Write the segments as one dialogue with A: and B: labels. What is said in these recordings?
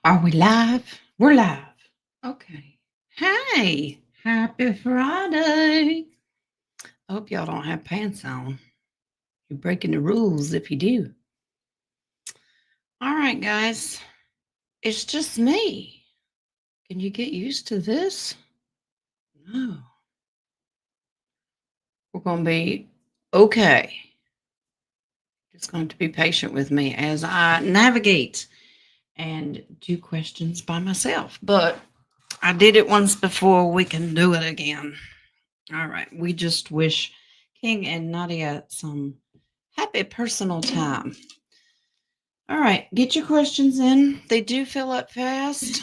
A: Are we live? We're live. Okay. Hey, happy Friday. Hope y'all don't have pants on. You're breaking the rules if you do. All right, guys. It's just me. Can you get used to this? No. We're going to be okay. Just going to be patient with me as I navigate and do questions by myself. But I did it once before. We can do it again. All right. We just wish King and Nadia some happy personal time. All right. Get your questions in. They do fill up fast.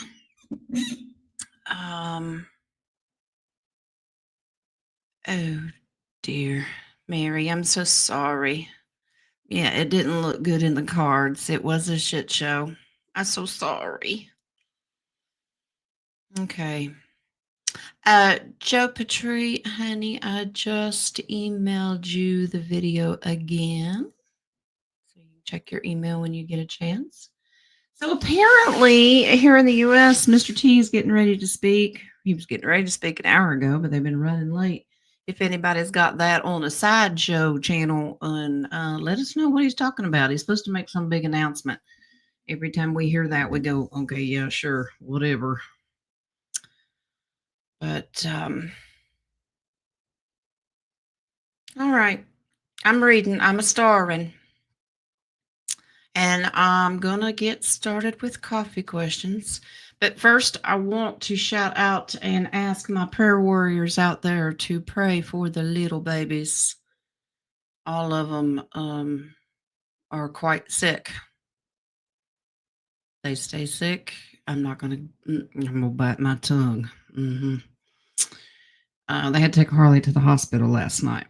A: Um, oh dear. Mary, I'm so sorry. Yeah, it didn't look good in the cards. It was a shit show. I'm so sorry. Okay. Joe Petrie, honey, I just emailed you the video again. So you can check your email when you get a chance. So apparently, here in the U.S., Mr. T is getting ready to speak. He was getting ready to speak an hour ago, but they've been running late. If anybody's got that on a sideshow channel, and let us know what he's talking about. He's supposed to make some big announcement. Every time we hear that, we go, "Okay, yeah, sure, whatever." But all right, I'm reading. I'm a starring. And I'm going to get started with coffee questions. But first, I want to shout out and ask my prayer warriors out there to pray for the little babies. All of them are quite sick. They stay sick. I'm not going to, I'm going to bite my tongue. They had to take Harley to the hospital last night.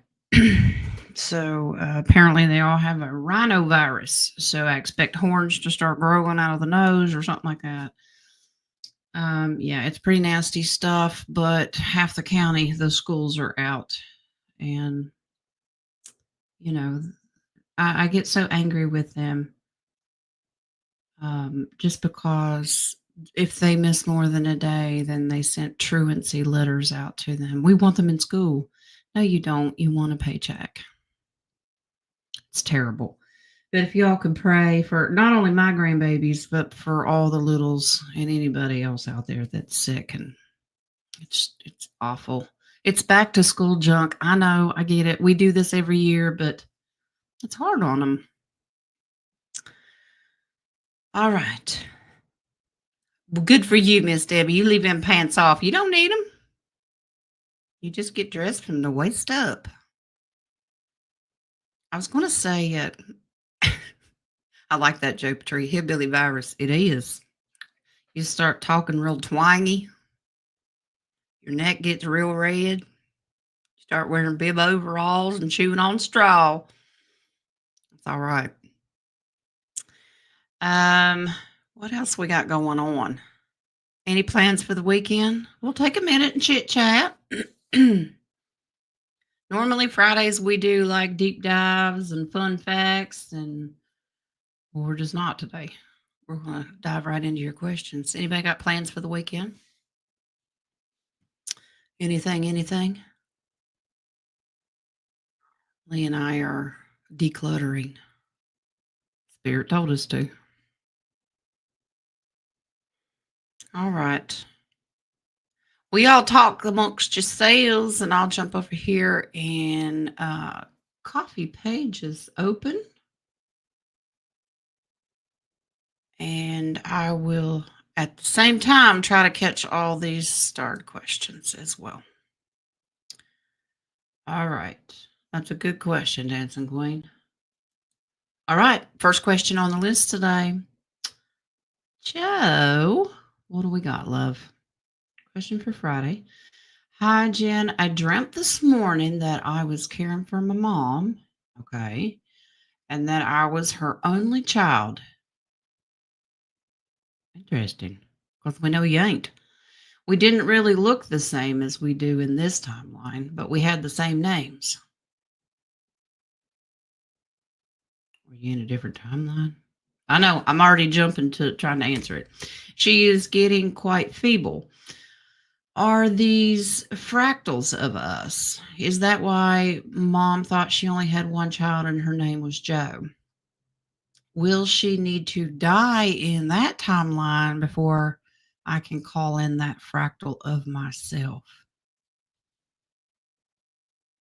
A: So apparently they all have a rhinovirus. So I expect horns to start growing out of the nose or something like that. Yeah, it's pretty nasty stuff, but half the county, the schools are out. And, you know, I get so angry with them just because if they miss more than a day, then they sent truancy letters out to them. We want them in school. No, you don't. You want a paycheck. It's terrible. But if y'all could pray for not only my grandbabies, but for all the littles and anybody else out there that's sick, and it's awful. It's back to school junk. I know, I get it. We do this every year, but it's hard on them. All right. Well, good for you, Miss Debbie. You leave them pants off. You don't need them. You just get dressed from the waist up. I was going to say, I like that joke, Tree. Hillbilly virus. It is. You start talking real twangy. Your neck gets real red. You start wearing bib overalls and chewing on straw. It's all right. What else we got going on? Any plans for the weekend? We'll take a minute and chit chat. Normally Fridays we do like deep dives and fun facts, and well, we're just not today. We're gonna dive right into your questions. Anybody got plans for the weekend? Anything? Lee and I are decluttering. Spirit told us to. All right. We all talk amongst yourselves, and I'll jump over here and coffee page is open. And I will, at the same time, try to catch all these starred questions as well. All right. That's a good question, Dancing Queen. All right. First question on the list today. Joe, what do we got, love? Question for Friday. Hi, Jen. I dreamt this morning that I was caring for my mom. Okay. And that I was her only child. Interesting. Because we know you ain't. We didn't really look the same as we do in this timeline, but we had the same names. Were you in a different timeline? I know. I'm already jumping to trying to answer it. She is getting quite feeble. Are these fractals of us? Is that why mom thought she only had one child and her name was Joe? Will she need to die in that timeline before I can call in that fractal of myself?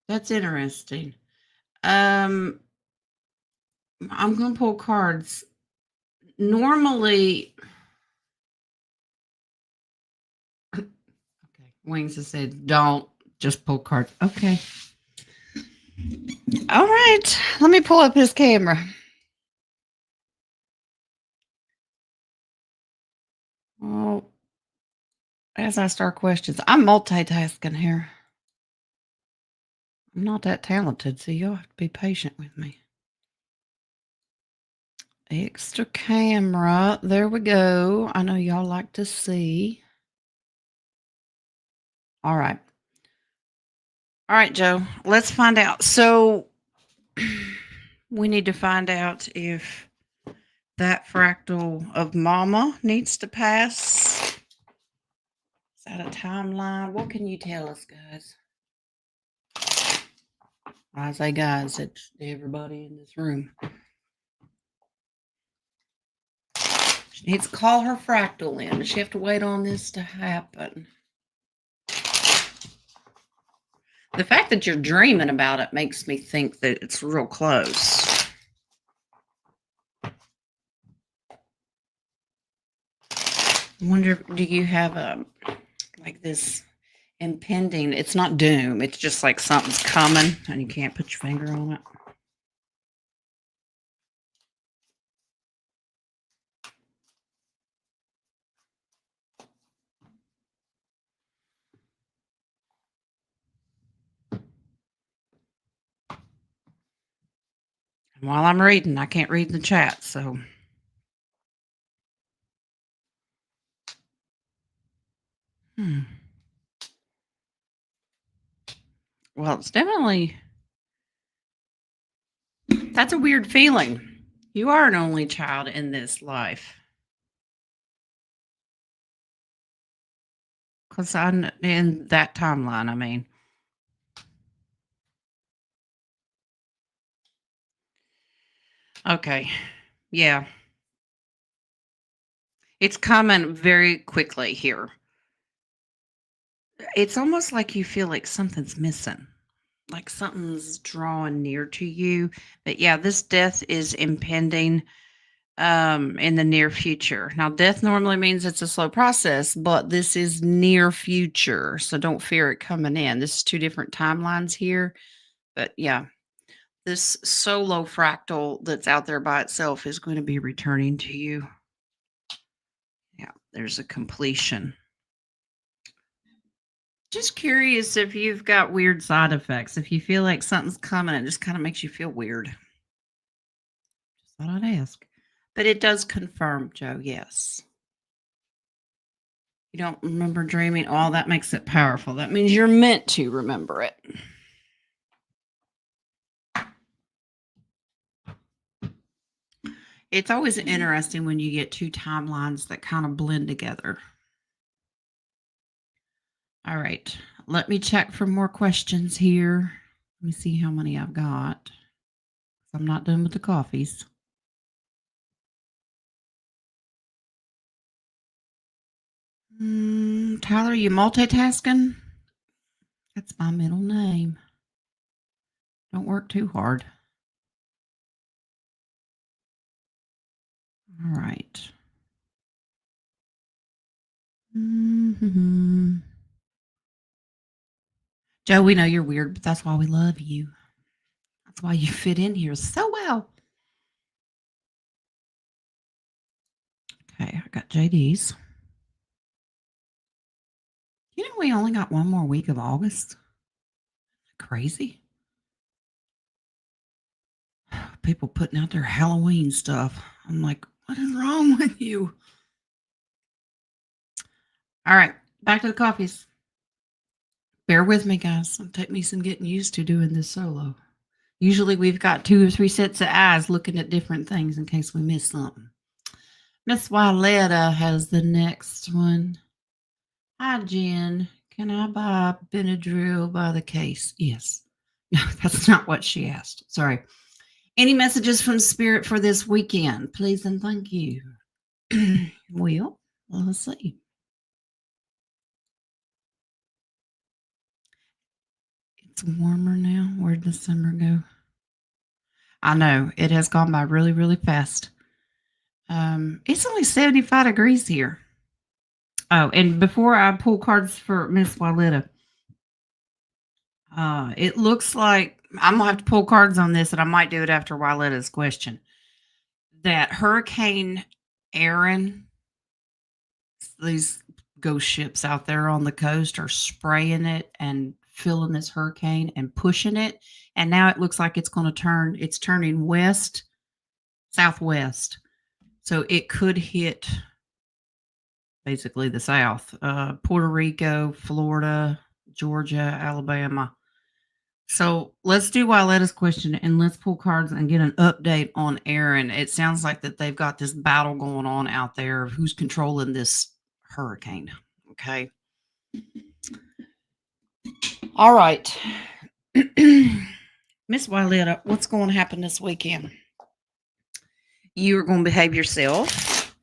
A: That's interesting. I'm going to pull cards. Normally, okay, Wings has said, don't just pull cards. Okay. All right. Let me pull up his camera. Well, as I start questions, I'm multitasking here. I'm not that talented, so you'll have to be patient with me. Extra camera. There we go. I know y'all like to see. All right. All right, Joe. Let's find out. So we need to find out if that fractal of mama needs to pass. Is that a timeline? What can you tell us, guys? I say guys, it's everybody in this room. She needs to call her fractal in. Does she have to wait on this to happen? The fact that you're dreaming about it makes me think that it's real close. I wonder, do you have like this impending? It's not doom. It's just like something's coming and you can't put your finger on it. And while I'm reading, I can't read the chat, so. Well, it's definitely, that's a weird feeling. You are an only child in this life. Because I'm in that timeline, I mean. Okay. Yeah. It's coming very quickly here. It's almost like you feel like something's missing, like something's drawing near to you. But yeah, this death is impending in the near future. Now, death normally means it's a slow process, but this is near future. So don't fear it coming in. This is two different timelines here. But yeah, this solo fractal that's out there by itself is going to be returning to you. Yeah, there's a completion. Just curious if you've got weird side effects. If you feel like something's coming, it just kind of makes you feel weird. Just thought I'd ask. But it does confirm, Joe, yes. You don't remember dreaming? Oh, that makes it powerful. That means you're meant to remember it. It's always interesting when you get two timelines that kind of blend together. All right. Let me check for more questions here. Let me see how many I've got. I'm not done with the coffees. Tyler, you multitasking? That's my middle name. Don't work too hard. All right. Joe, we know you're weird, but that's why we love you. That's why you fit in here so well. Okay, I got JD's. You know, we only got one more week of August. Crazy. People putting out their Halloween stuff. I'm like, what is wrong with you? All right, back to the coffees. Bear with me, guys. It'll take me some getting used to doing this solo. Usually we've got 2 or 3 sets of eyes looking at different things in case we miss something. Miss Wyletta has the next one. Hi, Jen. Can I buy Benadryl by the case? Yes. No, that's not what she asked. Sorry. Any messages from Spirit for this weekend? Please and thank you. Well, let's see. It's warmer now. Where'd the summer go? I know it has gone by really, really fast. It's only 75 degrees here. Oh, and before I pull cards for Miss Wyletta, it looks like I'm gonna have to pull cards on this, and I might do it after Wyletta's question. That Hurricane Aaron, these ghost ships out there on the coast are spraying it and filling this hurricane and pushing it, and now it looks like it's going to turn. It's turning west, southwest, so it could hit basically the South, Puerto Rico, Florida, Georgia, Alabama. So let's do Wyletta's question and let's pull cards and get an update on Aaron. It sounds like that they've got this battle going on out there of who's controlling this hurricane. Okay. All right. Miss Wyletta, what's going to happen this weekend? You're going to behave yourself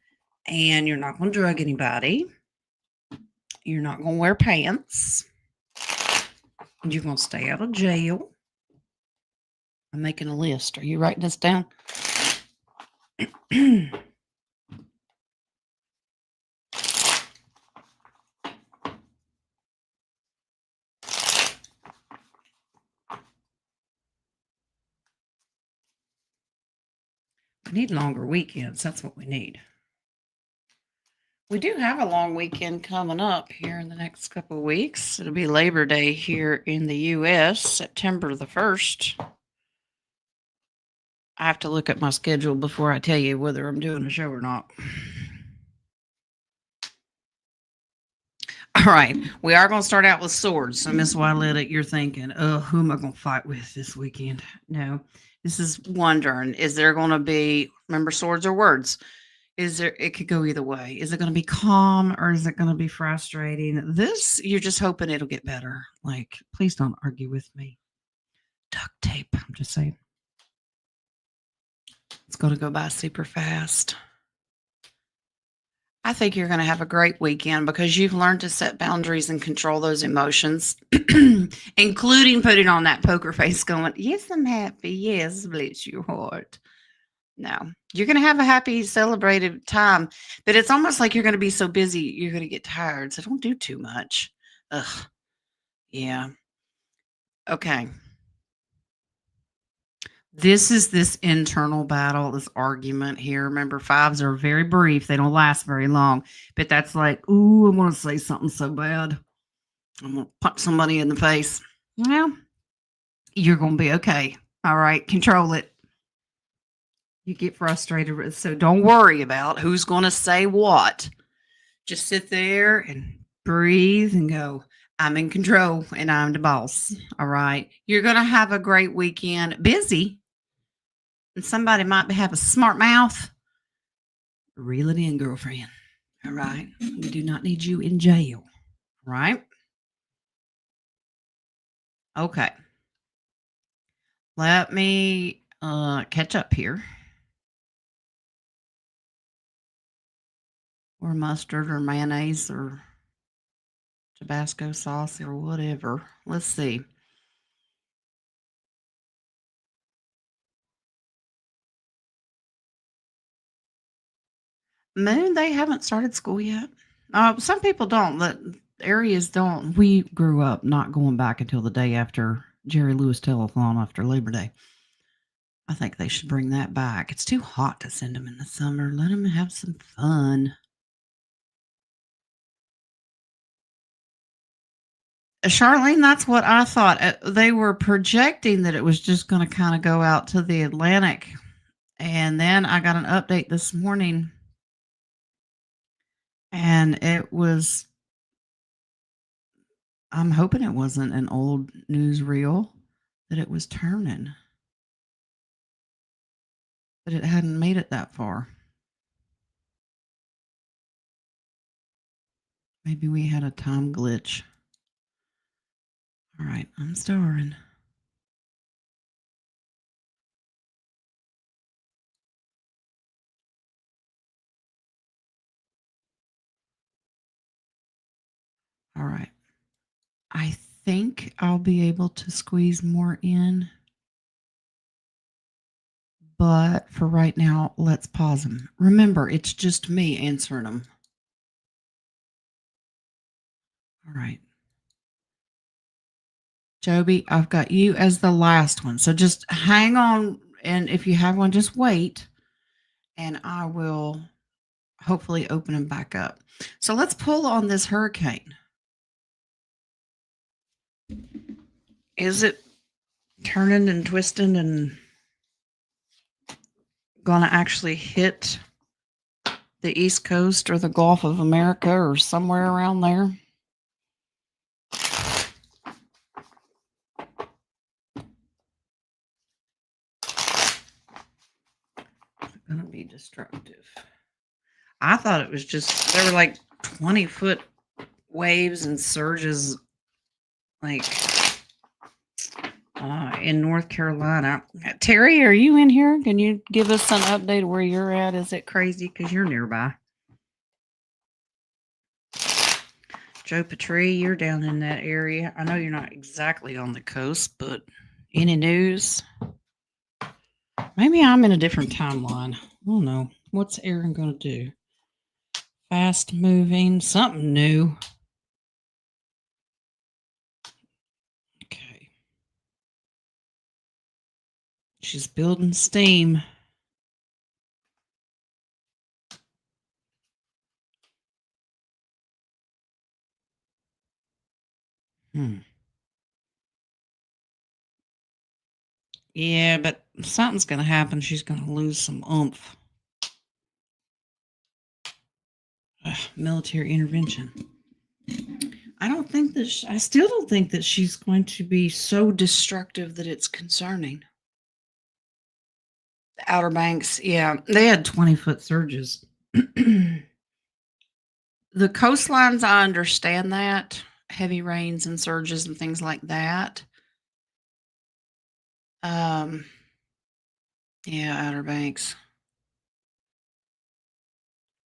A: and you're not going to drug anybody. You're not going to wear pants. You're going to stay out of jail. I'm making a list. Are you writing this down? I need longer weekends. That's what we need. We do have a long weekend coming up here in the next couple of weeks. It'll be Labor Day here in the U.S., September the 1st. I have to look at my schedule before I tell you whether I'm doing a show or not. All right. We are going to start out with swords. So, Miss Wyletta, you're thinking, oh, who am I going to fight with this weekend? No. This is wondering, is there going to be, remember, swords are words. Is there, it could go either way. Is it going to be calm or is it going to be frustrating? This, you're just hoping it'll get better. Like, please don't argue with me. Duct tape. I'm just saying. It's going to go by super fast. I think you're going to have a great weekend because you've learned to set boundaries and control those emotions, including putting on that poker face going, yes, I'm happy. Yes, bless your heart. No, you're going to have a happy, celebrated time, but it's almost like you're going to be so busy, you're going to get tired. So don't do too much. Ugh. Yeah. Okay. This is this internal battle, this argument here. Remember, fives are very brief. They don't last very long. But that's like, ooh, I want to say something so bad. I'm going to punch somebody in the face. Well, you're going to be okay. All right. Control it. You get frustrated. So don't worry about who's going to say what. Just sit there and breathe and go, I'm in control and I'm the boss. All right. You're going to have a great weekend. Busy. And somebody might have a smart mouth. Reel it in, girlfriend. All right. We do not need you in jail. Right? Okay. Let me catch up here. Or mustard or mayonnaise or Tabasco sauce or whatever. Let's see. Moon, they haven't started school yet. Some people don't. The areas don't. We grew up not going back until the day after Jerry Lewis telethon after Labor Day. I think they should bring that back. It's too hot to send them in the summer. Let them have some fun. Charlene, that's what I thought. They were projecting that it was just going to kind of go out to the Atlantic. And then I got an update this morning and it was, I'm hoping it wasn't an old newsreel, that it was turning. But it hadn't made it that far. Maybe we had a time glitch. All right, I'm starring. All right. I think I'll be able to squeeze more in. But for right now, let's pause them. Remember, it's just me answering them. All right. Joby, I've got you as the last one. So just hang on. And if you have one, just wait. And I will hopefully open them back up. So let's pull on this hurricane. Is it turning and twisting and going to actually hit the East Coast or the Gulf of America or somewhere around there? Going to be destructive. I thought it was just, there were like 20-foot waves and surges like in North Carolina. Terry, are you in here? Can you give us an update of where you're at? Is it crazy? Because you're nearby. Joe Petrie, you're down in that area. I know you're not exactly on the coast, but any news? Maybe I'm in a different timeline. I don't know. What's Aaron going to do? Fast moving, something new. Okay. She's building steam. Yeah, but something's going to happen. She's going to lose some oomph. Military intervention. I still don't think that she's going to be so destructive that it's concerning. The Outer Banks, yeah, they had 20-foot surges. The coastlines, I understand that. Heavy rains and surges and things like that. Yeah, Outer Banks.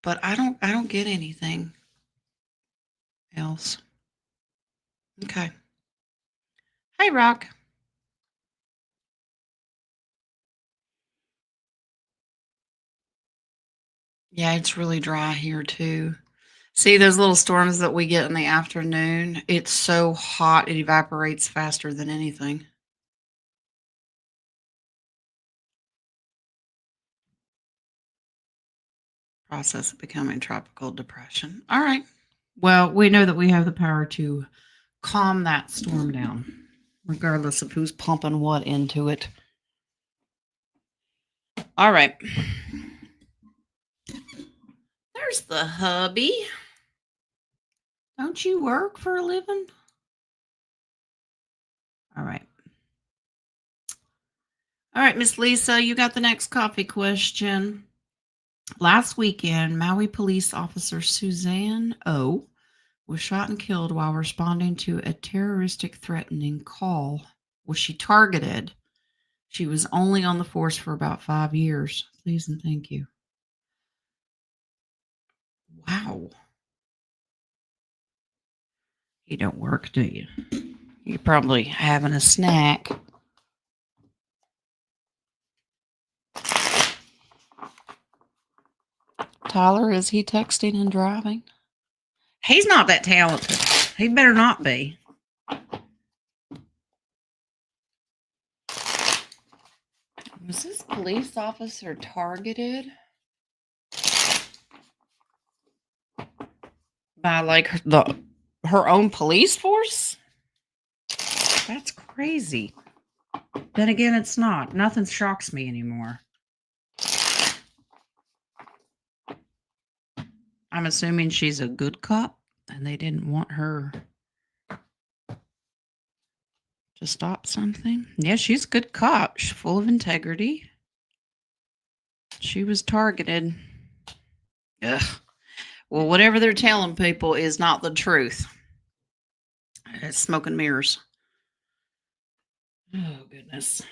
A: But I don't get anything else. Okay. Hey, Rock. Yeah, it's really dry here too. See those little storms that we get in the afternoon? It's so hot, it evaporates faster than anything. Process of becoming tropical depression. All right. Well, we know that we have the power to calm that storm down, regardless of who's pumping what into it. All right. There's the hubby. Don't you work for a living? All right. All right, Miss Lisa, you got the next coffee question. Last weekend, Maui police officer Suzanne O was shot and killed while responding to a terroristic threatening call. Was she targeted? She was only on the force for about 5 years. Please and thank you. Wow. You don't work, do you? You're probably having a snack. Tyler, is he texting and driving? He's not that talented. He better not be. Was this police officer targeted by like her own police force? That's crazy. Then again, it's not. Nothing shocks me anymore. I'm assuming she's a good cop and they didn't want her to stop something. Yeah, she's a good cop. She's full of integrity. She was targeted. Ugh. Well, whatever they're telling people is not the truth. It's smoke and mirrors. Oh, goodness.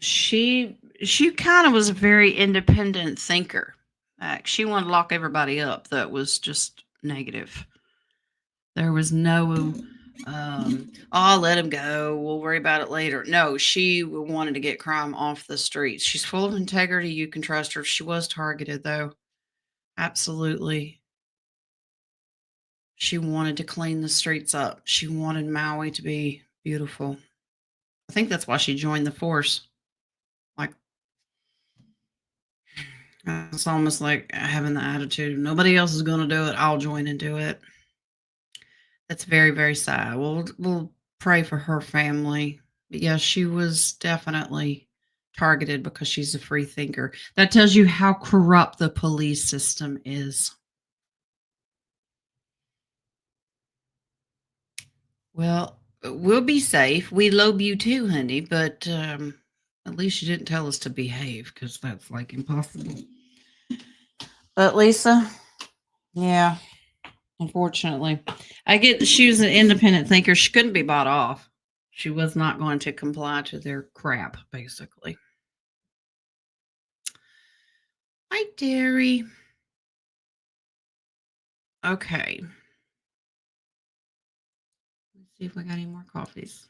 A: She kind of was a very independent thinker. She wanted to lock everybody up that was just negative. There was no, oh, I'll let him go. We'll worry about it later. No, she wanted to get crime off the streets. She's full of integrity. You can trust her. She was targeted, though. Absolutely. She wanted to clean the streets up. She wanted Maui to be beautiful. I think that's why she joined the force. Like, it's almost like having the attitude, nobody else is going to do it. I'll join and do it. That's very, very sad. We'll pray for her family. But yeah, she was definitely targeted because she's a free thinker. That tells you how corrupt the police system is. Well, we'll be safe. We love you too, honey, but at least you didn't tell us to behave because that's like impossible. But Lisa, yeah, unfortunately, I get she was an independent thinker. She couldn't be bought off. She was not going to comply to their crap, basically. Hi, Derry. Okay. Let's see if we got any more coffees.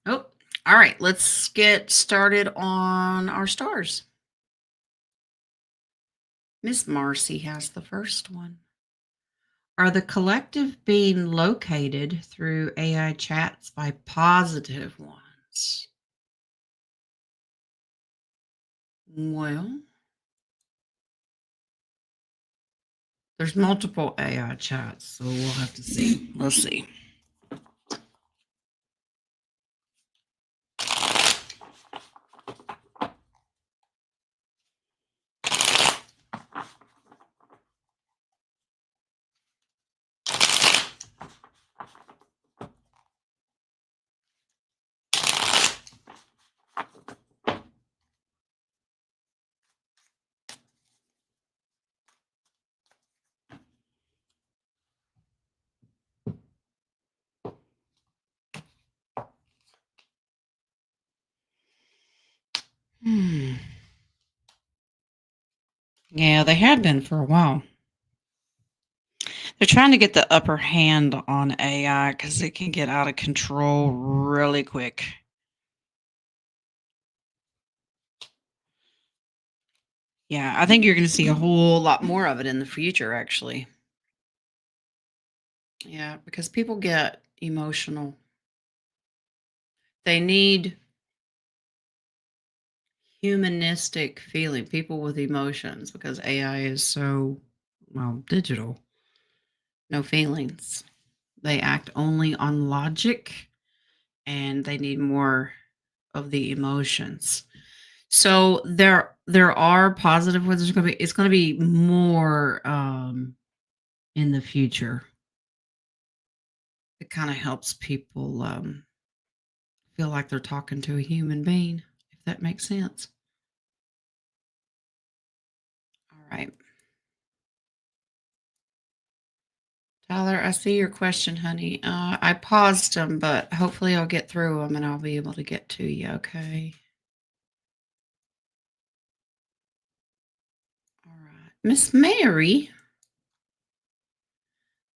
A: Oh, all right. Let's get started on our stars. Miss Marcy has the first one. Are the collective being located through AI chats by positive ones? Well, there's multiple AI chats, so we'll have to see. Let's see. Yeah, they had been for a while. They're trying to get the upper hand on AI because it can get out of control really quick. Yeah, I think you're going to see a whole lot more of it in the future, actually. Yeah, because people get emotional. They need humanistic feeling, people with emotions, because AI is so, well, digital. No feelings. They act only on logic and they need more of the emotions. So there are positive ones. It's gonna be more in the future. It kind of helps people feel like they're talking to a human being, if that makes sense. All right. Tyler, I see your question, honey. I paused them, but hopefully I'll get through them and I'll be able to get to you, okay? All right. Miss Mary,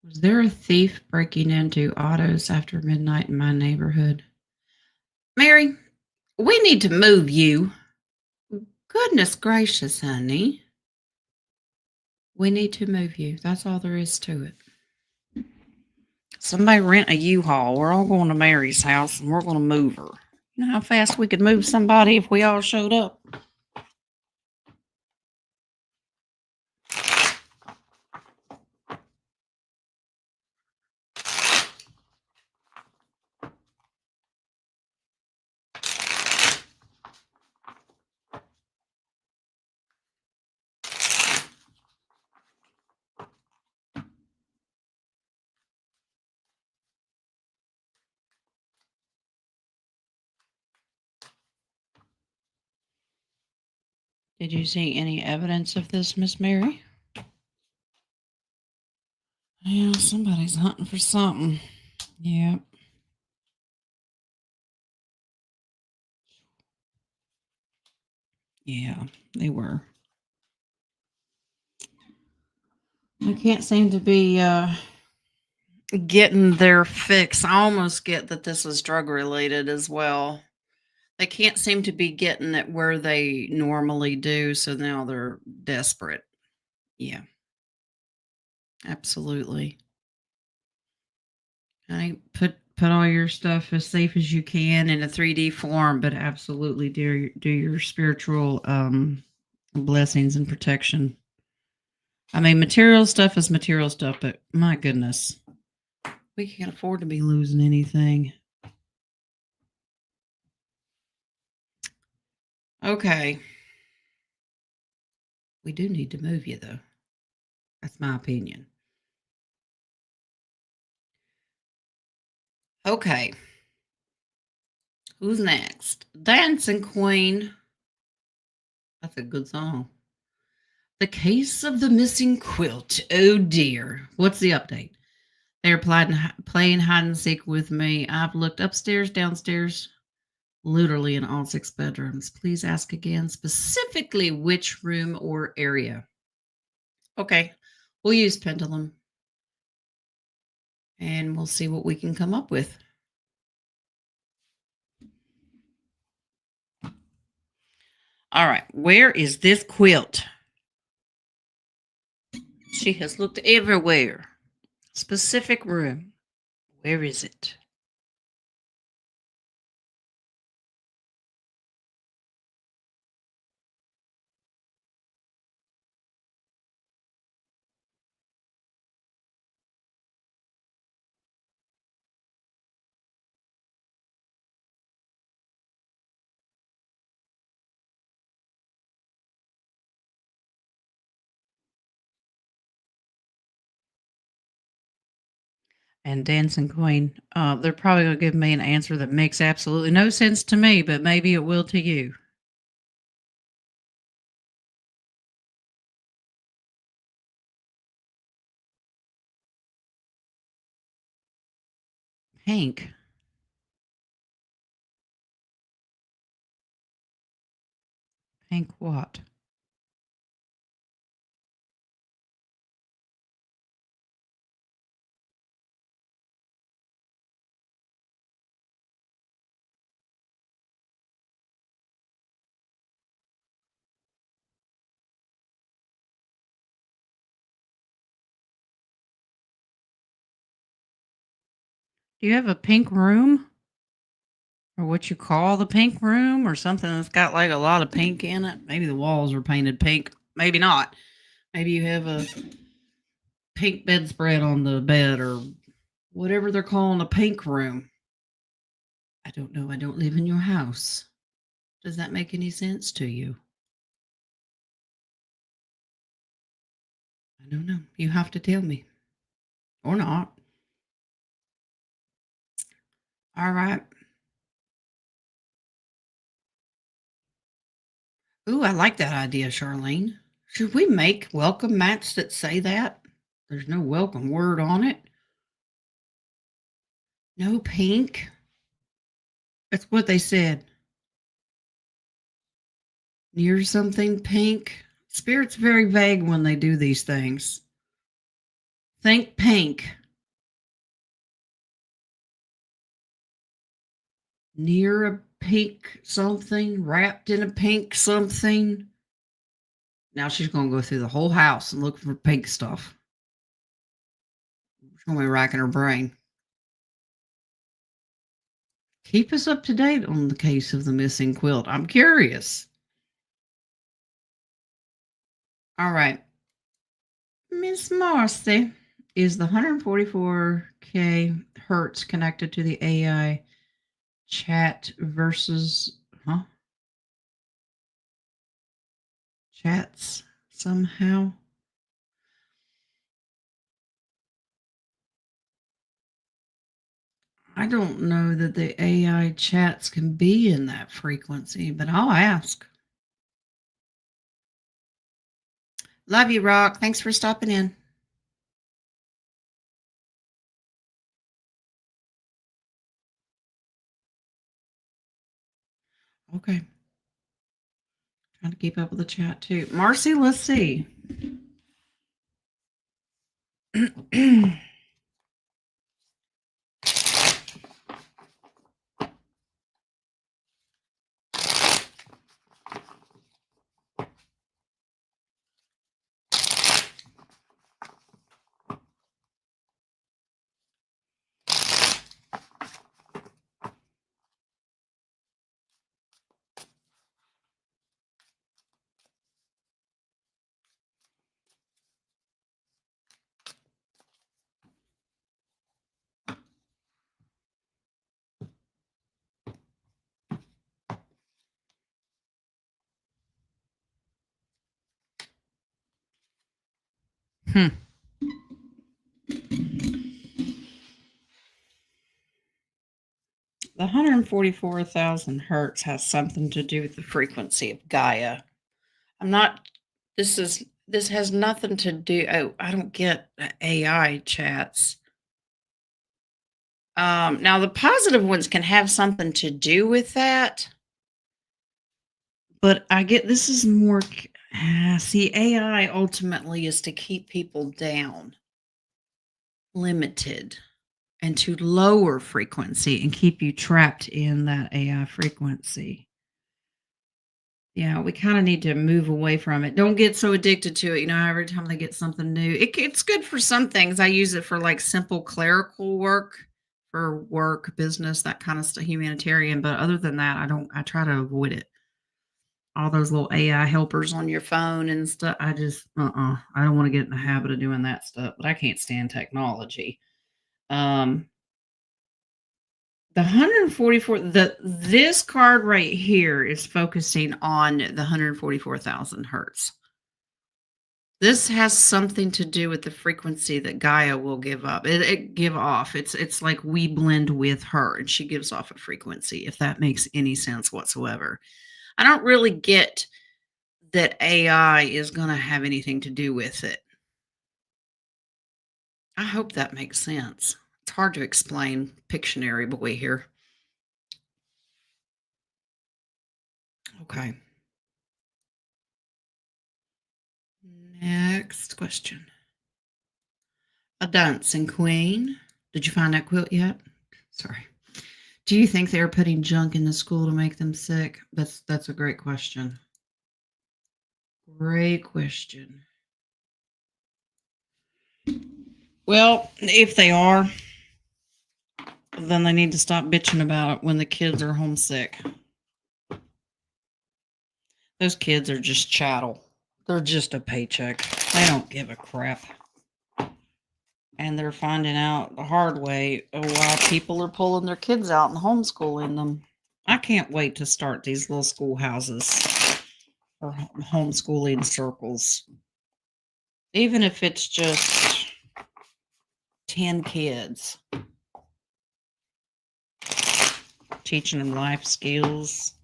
A: was there a thief breaking into autos after midnight in my neighborhood? Mary, we need to move you. Goodness gracious, honey. We need to move you. That's all there is to it. Somebody rent a U-Haul. We're all going to Mary's house and we're going to move her. You know how fast we could move somebody if we all showed up? Did you see any evidence of this, Miss Mary? Yeah, somebody's hunting for something. Yeah. Yeah, they were. I can't seem to be getting their fix. I almost get that this is drug related as well. They can't seem to be getting it where they normally do, so now they're desperate. Yeah, absolutely. I put all your stuff as safe as you can in a 3D form, but absolutely do your spiritual blessings and protection. I mean, material stuff is material stuff, but my goodness, we can't afford to be losing anything. Okay. We do need to move you, though. That's my opinion. Okay. Who's next? Dancing Queen. That's a good song. The case of the missing quilt. Oh dear. What's the update? They're playing hide and seek with me. I've looked upstairs, downstairs, literally in all 6 bedrooms. Please ask again, specifically which room or area. Okay. We'll use pendulum and we'll see what we can come up with. All right. Where is this quilt? She has looked everywhere. Specific room. Where is it? And Dancing Queen, they're probably going to give me an answer that makes absolutely no sense to me, but maybe it will to you. Pink. Pink what? Do you have a pink room? Or what you call the pink room? Or something that's got like a lot of pink in it? Maybe the walls are painted pink. Maybe not. Maybe you have a pink bedspread on the bed or whatever they're calling a pink room. I don't know. I don't live in your house. Does that make any sense to you? I don't know. You have to tell me. Or not. All right. Ooh, I like that idea, Charlene. Should we make welcome mats that say that? There's no welcome word on it. No pink. That's what they said. Near something pink. Spirit's very vague when they do these things. Think pink. Near a pink something, wrapped in a pink something. Now she's going to go through the whole house and look for pink stuff. She's going to be racking her brain. Keep us up to date on the case of the missing quilt. I'm curious. All right. Miss Marcy, is the 144K hertz connected to the AI chat versus chats somehow? I don't know that the AI chats can be in that frequency, but I'll ask. Love you, Rock. Thanks for stopping in. Okay. Trying to keep up with the chat too. Marcy, let's see. Hmm. The 144,000 hertz has something to do with the frequency of Gaia. I'm not. This has nothing to do. Oh, I don't get AI chats. Now the positive ones can have something to do with that, but I get this is more. See, AI ultimately is to keep people down, limited, and to lower frequency and keep you trapped in that AI frequency. Yeah, we kind of need to move away from it. Don't get so addicted to it. You know, every time they get something new, it's good for some things. I use it for like simple clerical work, for work, business, that kind of stuff, humanitarian. But other than that, I try to avoid it. All those little AI helpers on your phone and stuff. I don't want to get in the habit of doing that stuff, but I can't stand technology. Um, the 144, this card right here is focusing on the 144,000 hertz. This has something to do with the frequency that Gaia will give up. It give off. It's like we blend with her and she gives off a frequency, if that makes any sense whatsoever. I don't really get that AI is going to have anything to do with it. I hope that makes sense. It's hard to explain. Pictionary boy here. Okay. Next question. A dancing queen. Did you find that quilt yet? Sorry. Do you think they're putting junk in the school to make them sick? That's a great question. Great question. Well, if they are, then they need to stop bitching about it when the kids are homesick. Those kids are just chattel. They're just a paycheck. They don't give a crap. And they're finding out the hard way why people are pulling their kids out and homeschooling them. I can't wait to start these little schoolhouses or homeschooling circles. Even if it's just 10 kids, teaching them life skills.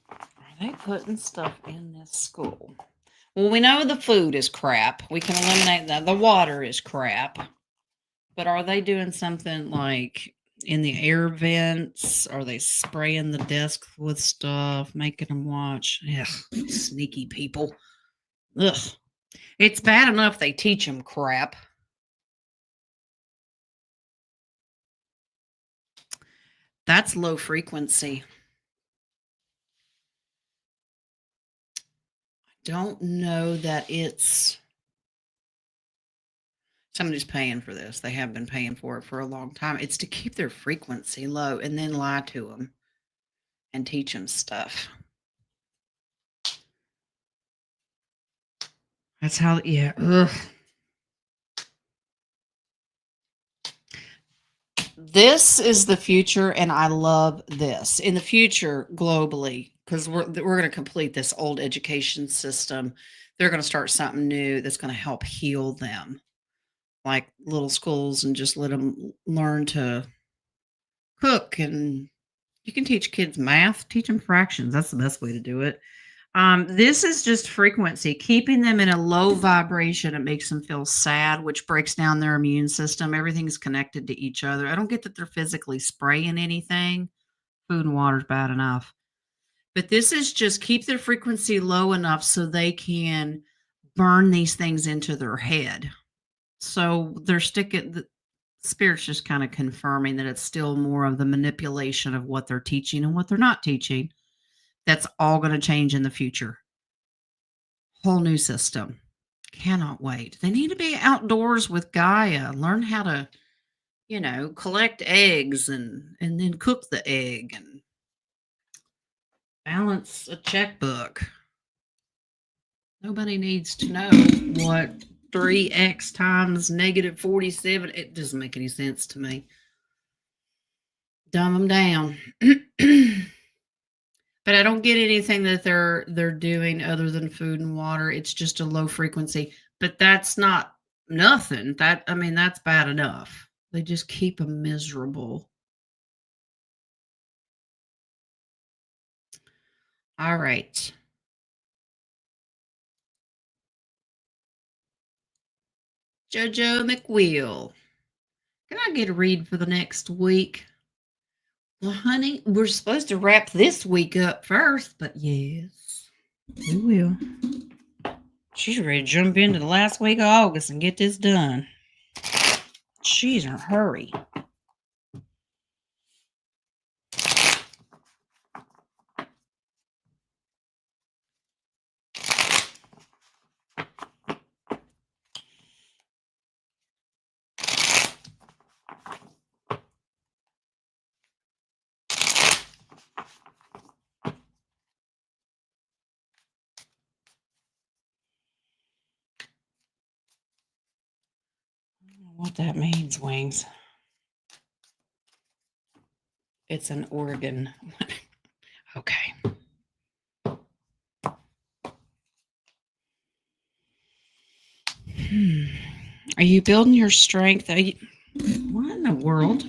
A: Are they putting stuff in this school? Well, we know the food is crap. We can eliminate that. The water is crap. But are they doing something like in the air vents? Are they spraying the desk with stuff, making them watch? Ugh, sneaky people. Ugh. It's bad enough they teach them crap. That's low frequency. Don't know that it's somebody's paying for this. They have been paying for it for a long time. It's to keep their frequency low and then lie to them and teach them stuff. That's how, yeah. Ugh. This is the future, and I love this. In the future, globally, because we're going to complete this old education system, they're going to start something new that's going to help heal them, like little schools, and just let them learn to cook and You can teach kids math, teach them fractions. That's the best way to do it. This is just frequency, keeping them in a low vibration. It makes them feel sad, which breaks down their immune system. Everything's connected to each other. I don't get that they're physically spraying anything. Food and water's bad enough. But this is just keep their frequency low enough so they can burn these things into their head. So they're sticking, the spirit's just kind of confirming that it's still more of the manipulation of what they're teaching and what they're not teaching. That's all going to change in the future. Whole new system. Cannot wait. They need to be outdoors with Gaia, learn how to, collect eggs and then cook the egg and balance a checkbook. Nobody needs to know what 3x times negative 47. It doesn't make any sense to me. Dumb them down. But I don't get anything that they're doing other than food and water. It's just a low frequency. But that's not nothing. That's bad enough. They just keep them miserable. All right. JoJo McWheel. Can I get a read for the next week? Well, honey, we're supposed to wrap this week up first, but yes, we will. She's ready to jump into the last week of August and get this done. She's in a hurry. What that means, Wings. It's an organ. Okay. Are you building your strength? What in the world?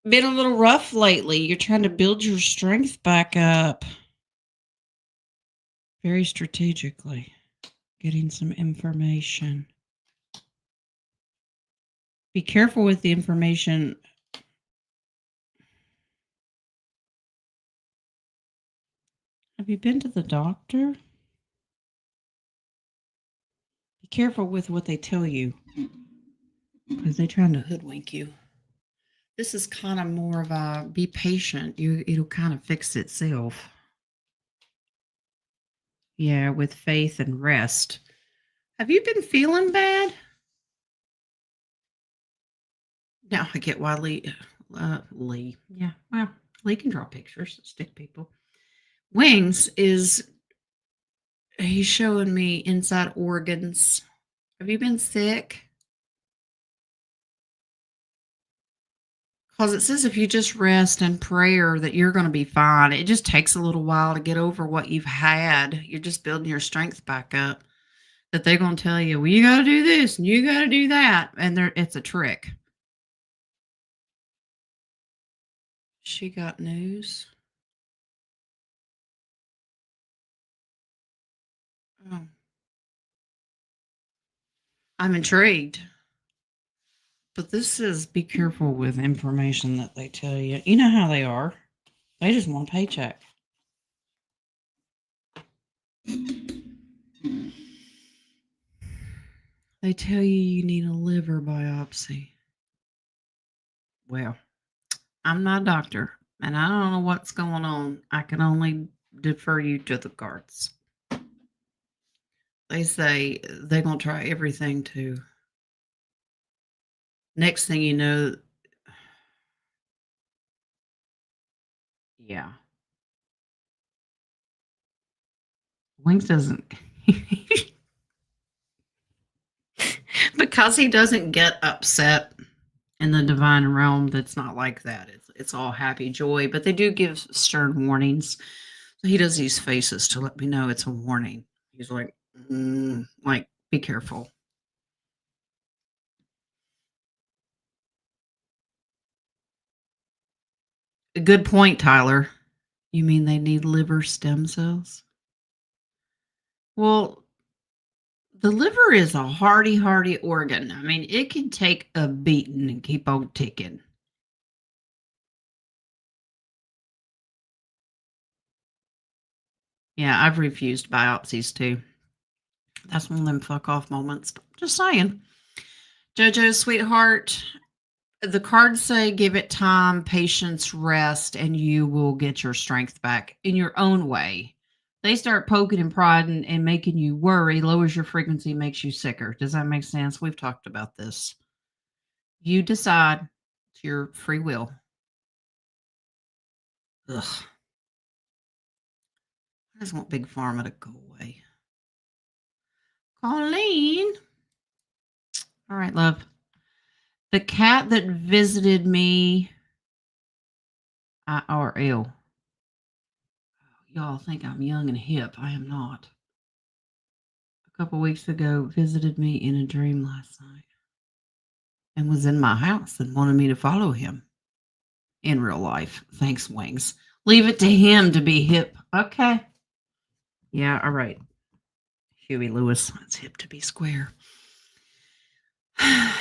A: Been a little rough lately. You're trying to build your strength back up. Very strategically. Getting some information. Be careful with the information. Have you been to the doctor? Be careful with what they tell you, because they're trying to hoodwink you. This is kind of more of a be patient. It'll kind of fix itself. Yeah, with faith and rest. Have you been feeling bad? Now I get why Lee. Yeah, well, Lee can draw pictures, stick people. Wings he's showing me inside organs. Have you been sick? Because it says if you just rest and prayer that you're going to be fine. It just takes a little while to get over what you've had. You're just building your strength back up. That they're going to tell you, well, you got to do this and you got to do that. And it's a trick. She got news. Oh. I'm intrigued. But this is be careful with information that they tell you. You know how they are. They just want a paycheck. They tell you need a liver biopsy. Well, I'm not a doctor, and I don't know what's going on. I can only defer you to the cards. They say they're going to try everything to. Next thing you know, yeah. Wings doesn't. Because he doesn't get upset in the divine realm, that's not like that. It's all happy joy, but they do give stern warnings. So he does these faces to let me know it's a warning. He's like, be careful. Good point, Tyler. You mean they need liver stem cells? Well, the liver is a hardy organ. I mean, it can take a beating and keep on ticking. Yeah, I've refused biopsies too. That's one of them fuck off moments. Just saying. JoJo, sweetheart, the cards say give it time, patience, rest, and you will get your strength back in your own way. They start poking and prodding and making you worry, lowers your frequency, makes you sicker. Does that make sense? We've talked about this. You decide. It's your free will. Ugh. I just want Big Pharma to go away. Colleen. All right, love. The cat that visited me, IRL. Y'all think I'm young and hip. I am not. A couple weeks ago, visited me in a dream last night and was in my house and wanted me to follow him in real life. Thanks, Wings. Leave it to him to be hip. Okay. Yeah, all right. Huey Lewis. It's hip to be square.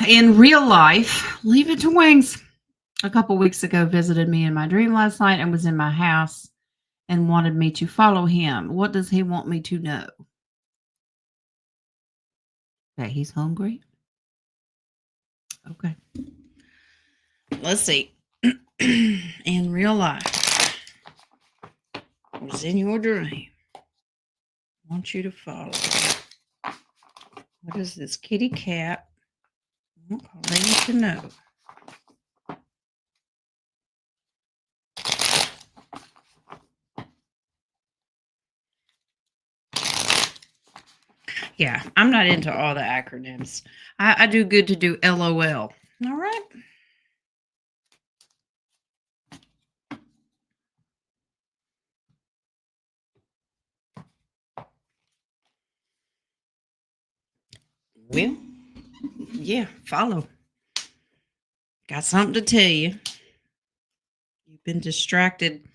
A: In real life, leave it to Wings. A couple weeks ago, visited me in my dream last night and was in my house and wanted me to follow him. What does he want me to know? That he's hungry? Okay. Let's see. In real life, I was in your dream. I want you to follow. What is this kitty cat? I need to know. Yeah, I'm not into all the acronyms. I do good to do LOL. All right. Well, yeah, follow. Got something to tell you. You've been distracted.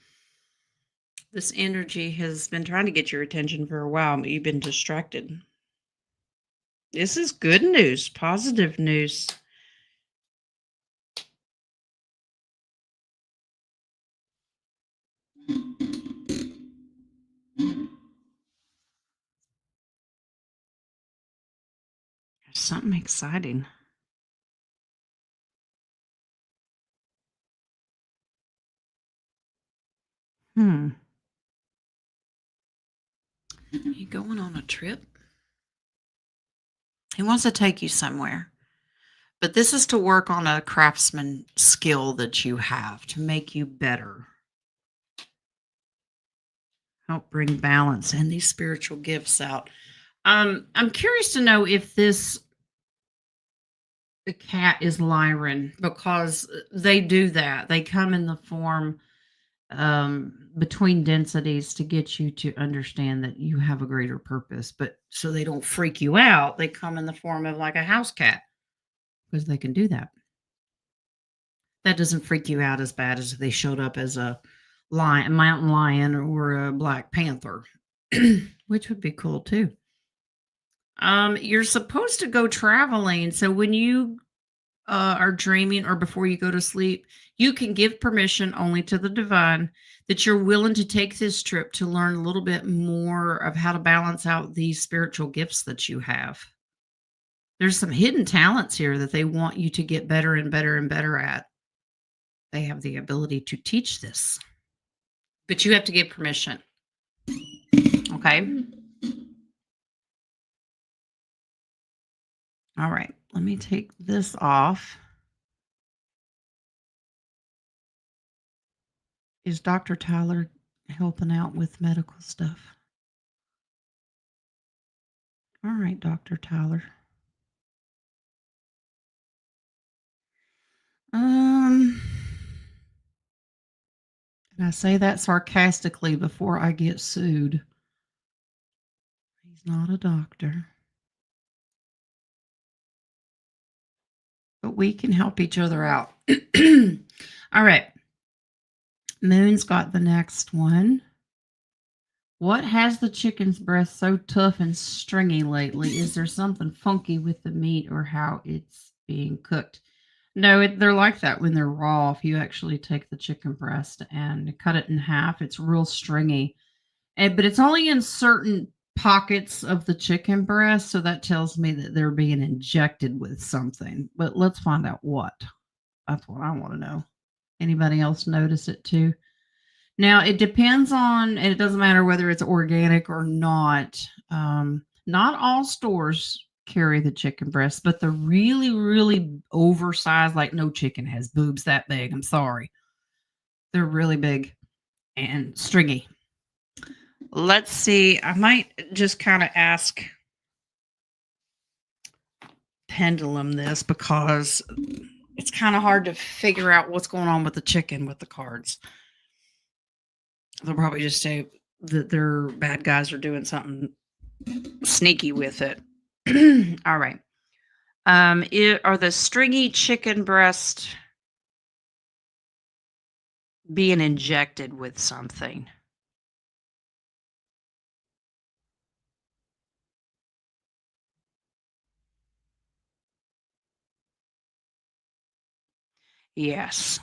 A: This energy has been trying to get your attention for a while, but you've been distracted. This is good news, positive news. Something exciting. You going on a trip? He wants to take you somewhere. But this is to work on a craftsman skill that you have to make you better. Help bring balance and these spiritual gifts out. I'm curious to know if this cat is Lyran, because they do that. They come in the form between densities to get you to understand that you have a greater purpose. But so they don't freak you out, they come in the form of like a house cat because they can do that. That doesn't freak you out as bad as if they showed up as a lion, a mountain lion, or a black panther, which would be cool too. You're supposed to go traveling, so when you are dreaming or before you go to sleep, you can give permission only to the divine that you're willing to take this trip to learn a little bit more of how to balance out these spiritual gifts that you have. There's some hidden talents here that they want you to get better and better and better at. They have the ability to teach this, but you have to give permission. Okay. All right. Let me take this off. Is Dr. Tyler helping out with medical stuff? All right, Dr. Tyler. And I say that sarcastically before I get sued. He's not a doctor. But we can help each other out. All right. Moon's got the next one. What has the chicken's breast so tough and stringy lately? Is there something funky with the meat or how it's being cooked? No, they're like that when they're raw. If you actually take the chicken breast and cut it in half, it's real stringy. But it's only in certain pockets of the chicken breast, so that tells me that they're being injected with something. But let's find out what. That's what I want to know. Anybody else notice it too? Now it depends on, and it doesn't matter whether it's organic or not. Not all stores carry the chicken breast, but the really, really oversized, like no chicken has boobs that big. I'm sorry, they're really big and stringy. Let's see. I might just kind of ask Pendulum this because it's kind of hard to figure out what's going on with the chicken with the cards. They'll probably just say that their bad guys are doing something sneaky with it. All right. Are the stringy chicken breast being injected with something? Yes.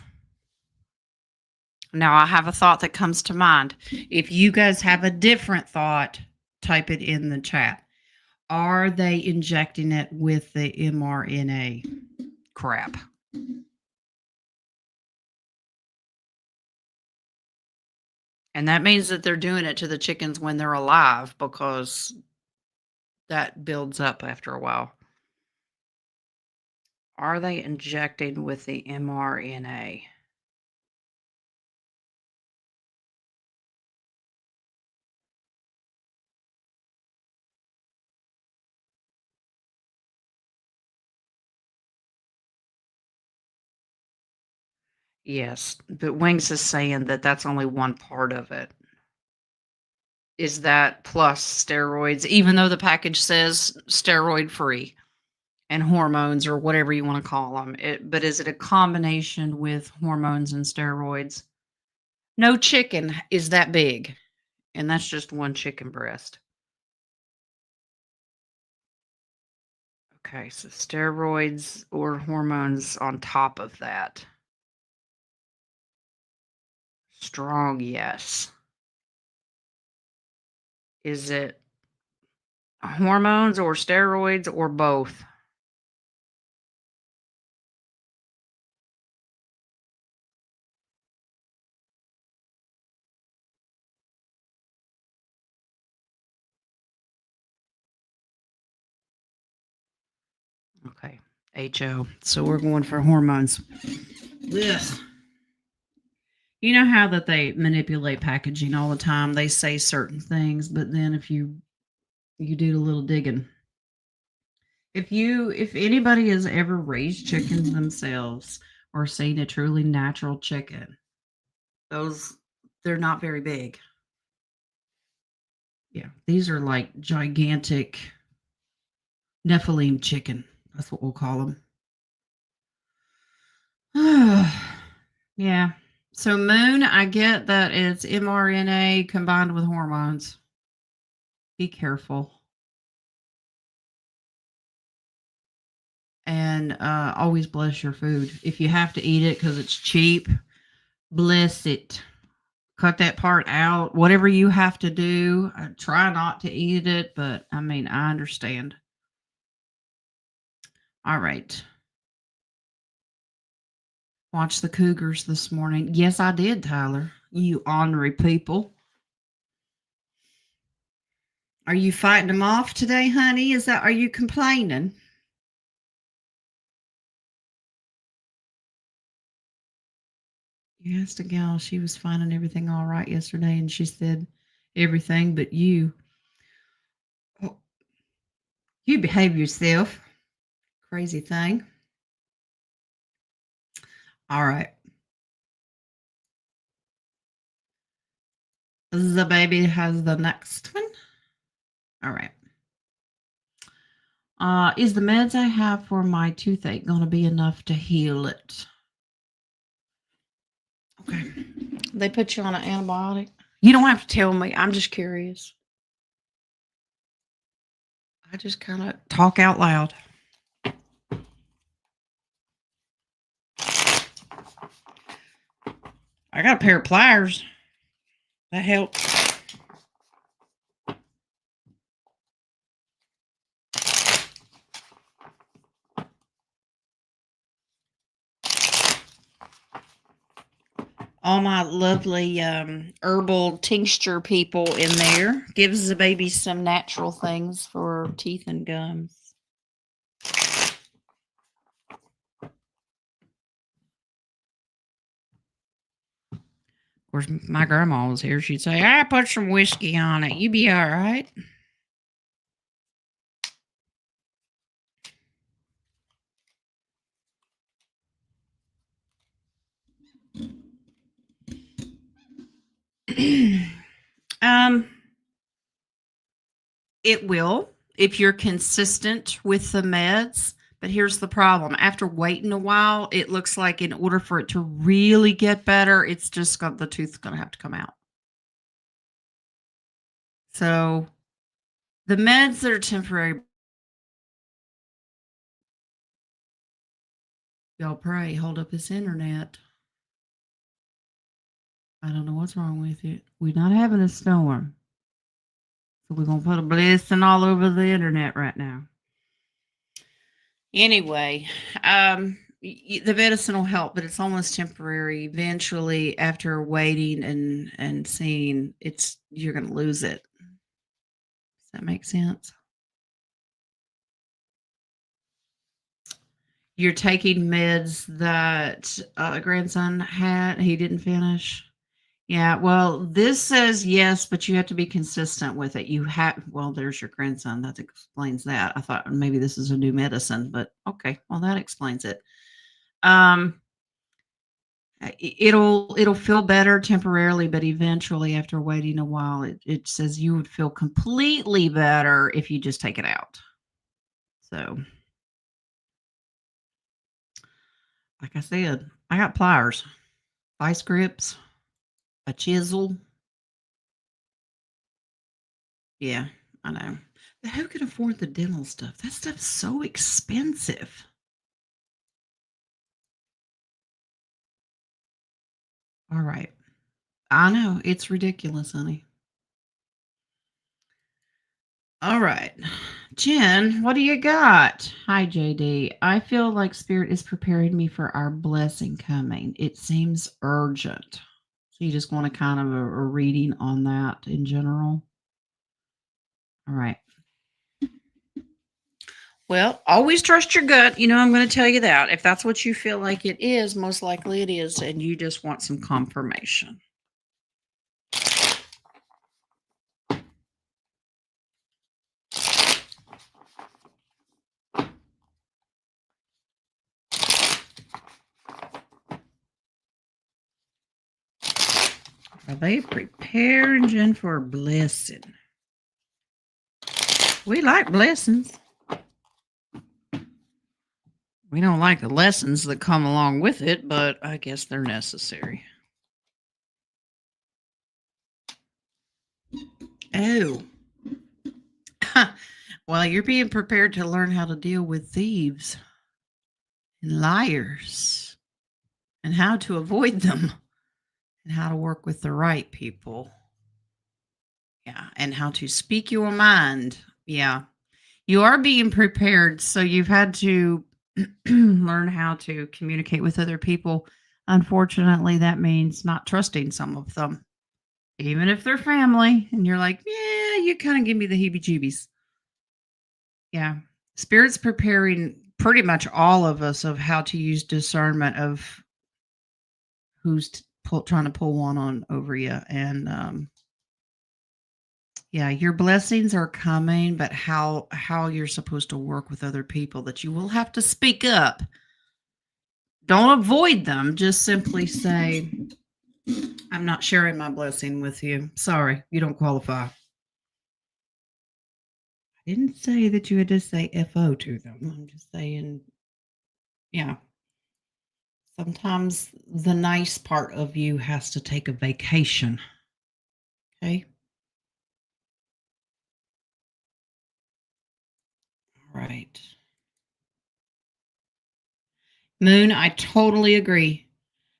A: Now I have a thought that comes to mind. If you guys have a different thought, type it in the chat. Are they injecting it with the mRNA crap? And that means that they're doing it to the chickens when they're alive because that builds up after a while. Are they injecting with the mRNA? Yes, but Wings is saying that that's only one part of it. Is that plus steroids, even though the package says steroid free and hormones or whatever you want to call them? But is it a combination with hormones and steroids? No chicken is that big, and that's just one chicken breast. Okay, so steroids or hormones on top of that. Strong, yes. Is it hormones or steroids or both? Okay, HO. So we're going for hormones. Ugh. You know how that they manipulate packaging all the time. They say certain things, but then if you do a little digging, if anybody has ever raised chickens themselves or seen a truly natural chicken, those they're not very big. Yeah, these are like gigantic Nephilim chicken. That's what we'll call them. Yeah. So moon, I get that it's mRNA combined with hormones. Be careful. And always bless your food. If you have to eat it because it's cheap, bless it. Cut that part out. Whatever you have to do, try not to eat it, but I mean, I understand. All right. Watch the Cougars this morning. Yes, I did, Tyler. You ornery people. Are you fighting them off today, honey? Are you complaining? You asked a gal, she was finding everything all right yesterday, and she said everything but you. Oh, you behave yourself. Crazy thing. All right. The baby has the next one. All right. Is the meds I have for my toothache going to be enough to heal it? Okay. They put you on an antibiotic? You don't have to tell me. I'm just curious. I just kind of talk out loud. I got a pair of pliers. That helps. All my lovely herbal tincture people in there. Gives the baby some natural things for teeth and gums. Of course, my grandma was here. She'd say, I put some whiskey on it. You be all right. It will if you're consistent with the meds. But here's the problem. After waiting a while, it looks like in order for it to really get better, it's just got the tooth's going to have to come out. So the meds that are temporary, y'all pray, hold up this internet. I don't know what's wrong with it. We're not having a storm. So we're going to put a blessing all over the internet right now. Anyway, the medicine will help, but it's almost temporary. Eventually, after waiting and seeing, you're going to lose it. Does that make sense? You're taking meds that grandson had. He didn't finish. Yeah, well, this says yes, but you have to be consistent with it. Well, there's your grandson. That explains that. I thought maybe this is a new medicine, but okay, well, that explains it. It'll feel better temporarily, but eventually, after waiting a while, it says you would feel completely better if you just take it out. So, like I said, I got pliers, vice grips, a chisel. Yeah, I know. But who can afford the dental stuff? That stuff's so expensive. All right. I know. It's ridiculous, honey. All right. Jen, what do you got? Hi, JD. I feel like Spirit is preparing me for our blessing coming. It seems urgent. So you just want to kind of a reading on that in general? All right. Well, always trust your gut. You know, I'm going to tell you that. If that's what you feel like it is, most likely it is, and you just want some confirmation. Are they preparing Jen for a blessing? We like blessings. We don't like the lessons that come along with it, but I guess they're necessary. Oh. Well, you're being prepared to learn how to deal with thieves and liars and how to avoid them and how to work with the right people. Yeah. And how to speak your mind. Yeah. You are being prepared. So you've had to learn how to communicate with other people. Unfortunately, that means not trusting some of them, even if they're family. And you're like, yeah, you kind of give me the heebie jeebies. Yeah. Spirit's preparing pretty much all of us of how to use discernment of who's trying to pull one on over you. And yeah, your blessings are coming, but how you're supposed to work with other people, that you will have to speak up. Don't avoid them. Just simply say, I'm not sharing my blessing with you. Sorry, you don't qualify. I didn't say that you had to say FO to them. I'm just saying, yeah. Sometimes the nice part of you has to take a vacation. Okay. All right. Moon, I totally agree.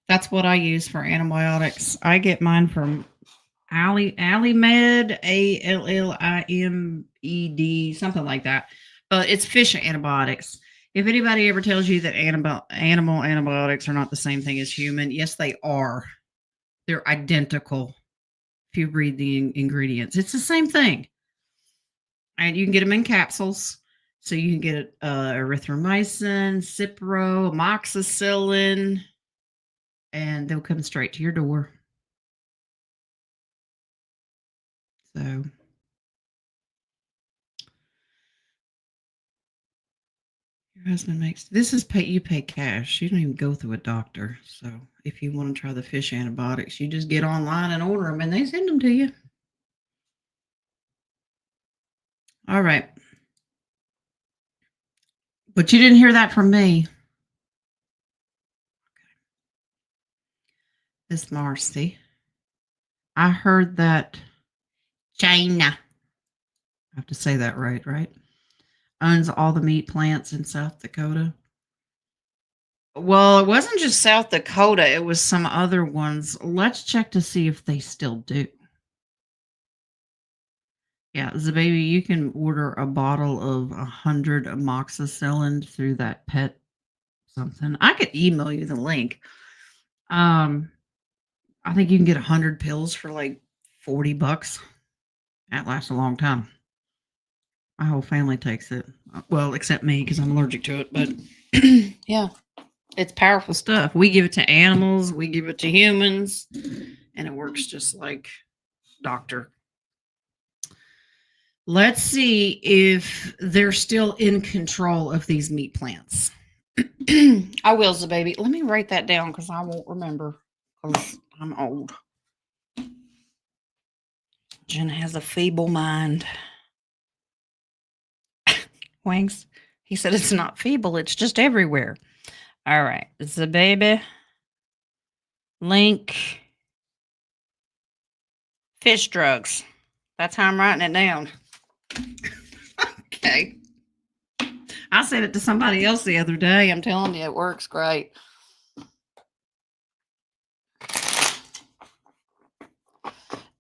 A: That's what I use for antibiotics. I get mine from Allimed, Allimed, something like that. But it's fish antibiotics. If anybody ever tells you that animal antibiotics are not the same thing as human, yes, they are. They're identical. If you read the ingredients, it's the same thing. And you can get them in capsules. So you can get erythromycin, Cipro, amoxicillin, and they'll come straight to your door. So your husband makes this is pay you pay cash. You don't even go through a doctor. So if you want to try the fish antibiotics, you just get online and order them and they send them to you. All right. But you didn't hear that from me. Miss Marcy. I heard that China, I have to say that right? Owns all the meat plants in South Dakota. Well, it wasn't just South Dakota, it was some other ones. Let's check to see if they still do. Yeah, the baby, you can order a bottle of 100 amoxicillin through that pet something. I could email you the link. I think you can get 100 pills for like $40. That lasts a long time. My whole family takes it. Well, except me because I'm allergic to it. But yeah, it's powerful stuff. We give it to animals, we give it to humans, and it works just like doctor. Let's see if they're still in control of these meat plants. I will, the baby. Let me write that down because I won't remember because I'm old. Jen has a feeble mind. Wings. He said it's not feeble, it's just everywhere. All right. It's the baby. Link. Fish drugs. That's how I'm writing it down. Okay. I said it to somebody else the other day. I'm telling you, it works great.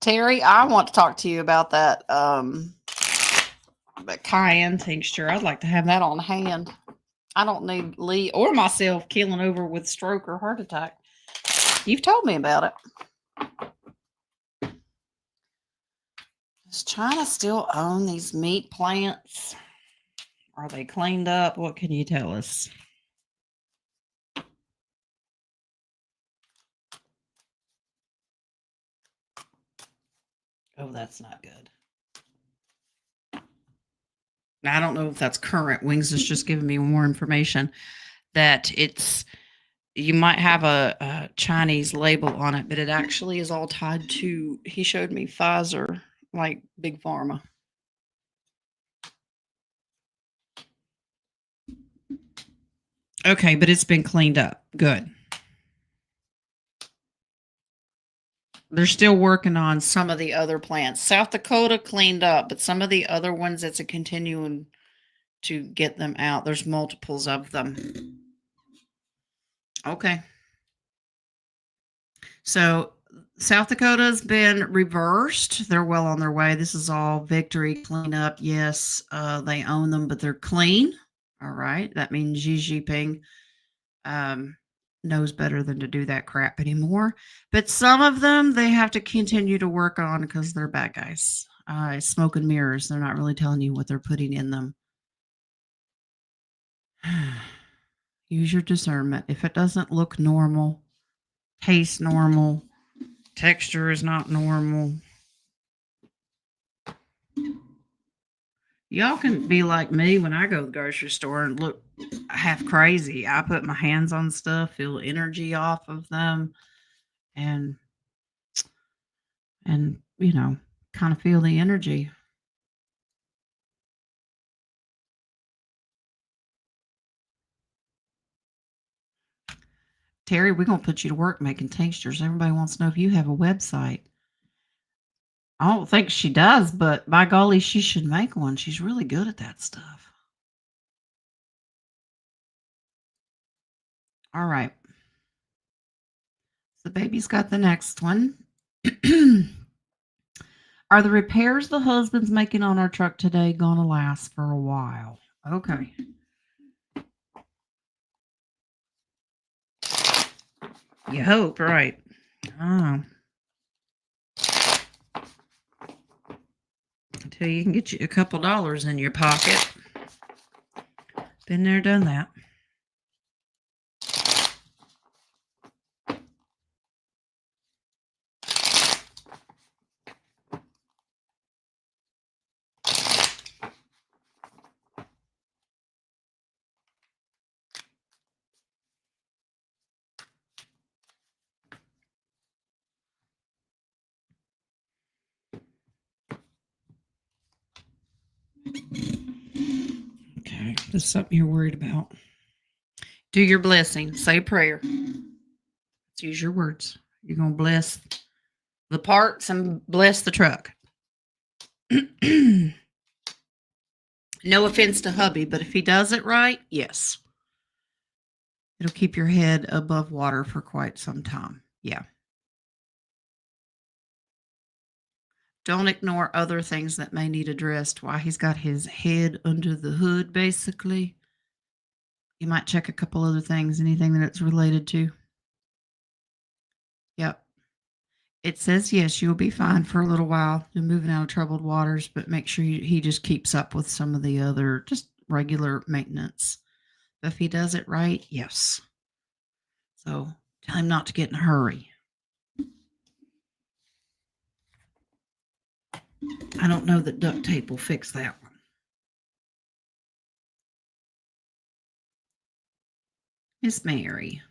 A: Terry, I want to talk to you about that cayenne tincture. I'd like to have that on hand. I don't need Lee or myself keeling over with stroke or heart attack. You've told me about it. Does China still own these meat plants? Are they cleaned up? What can you tell us? Oh, that's not good. Now, I don't know if that's current. Wings is just giving me more information that it's you might have a Chinese label on it, but it actually is all tied to. He showed me Pfizer, like Big Pharma. Okay, but it's been cleaned up. Good. They're still working on some of the other plants. South Dakota cleaned up, but some of the other ones, it's a continuing to get them out. There's multiples of them. Okay. So South Dakota's been reversed. They're well on their way. This is all victory cleanup. Yes, they own them, but they're clean. All right. That means Xi Jinping knows better than to do that crap anymore. But some of them they have to continue to work on because they're bad guys. Smoke and mirrors. They're not really telling you what they're putting in them. Use your discernment. If it doesn't look normal, taste normal, texture is not normal. Y'all can be like me when I go to the grocery store and look half crazy. I put my hands on stuff, feel energy off of them, and you know, kind of feel the energy. Terry, we're going to put you to work making tinctures. Everybody wants to know if you have a website. I don't think she does, but by golly, she should make one. She's really good at that stuff. All right. The baby's got the next one. Are the repairs the husband's making on our truck today going to last for a while? Okay. You hope, right? Oh. Until you can get you a couple dollars in your pocket. Been there, done that. Okay, this is something you're worried about. Do your blessing. Say a prayer. Let's use your words. You're going to bless the parts and bless the truck. No offense to hubby, but if he does it right, yes. It'll keep your head above water for quite some time. Yeah. Don't ignore other things that may need addressed while he's got his head under the hood, basically. You might check a couple other things, anything that it's related to. Yep. It says, yes, you'll be fine for a little while. You're moving out of troubled waters, but make sure he just keeps up with some of the other, just regular maintenance. If he does it right, yes. So tell him not to get in a hurry. I don't know that duct tape will fix that one. Miss Mary.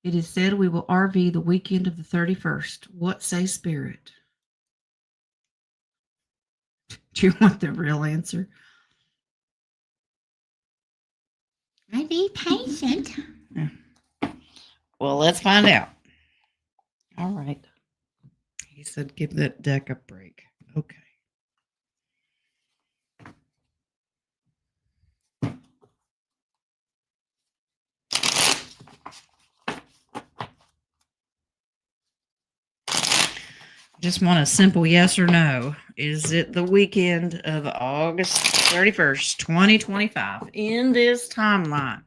A: It is said we will RV the weekend of the 31st. What say Spirit? Do you want the real answer? I be patient. Yeah. Well, let's find out. All right. He said give that deck a break. Okay. Just want a simple yes or no. Is it the weekend of August 31st, 2025 in this timeline?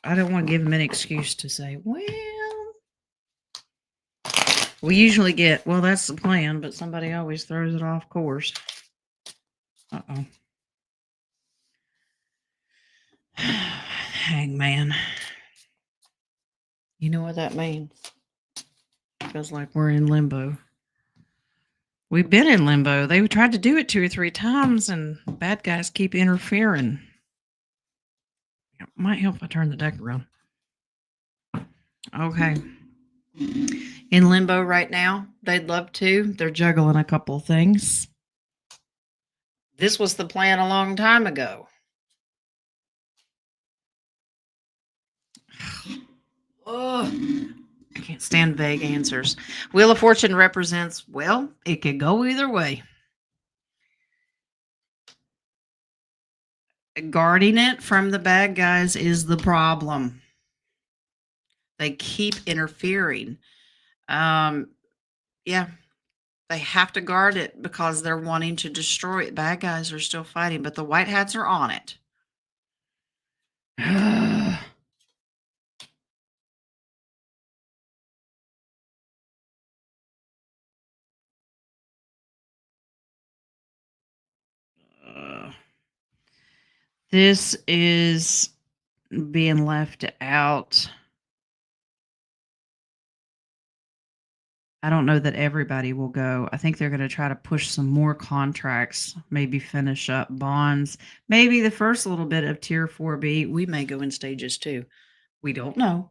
A: I don't want to give him an excuse to say, well, we usually get, well, that's the plan, but somebody always throws it off course. Uh-oh. Hangman. You know what that means? Feels like we're in limbo. We've been in limbo. They tried to do it 2 or 3 times, and bad guys keep interfering. It might help if I turn the deck around. Okay. In limbo right now. They'd love to. They're juggling a couple of things. This was the plan a long time ago. Oh, I can't stand vague answers. Wheel of Fortune represents, well, it could go either way. Guarding it from the bad guys is the problem. They keep interfering. Yeah, they have to guard it because they're wanting to destroy it. Bad guys are still fighting, but the white hats are on it. This is being left out. I don't know that everybody will go. I think they're going to try to push some more contracts, maybe finish up bonds, maybe the first little bit of Tier 4B. We may go in stages too. We don't know.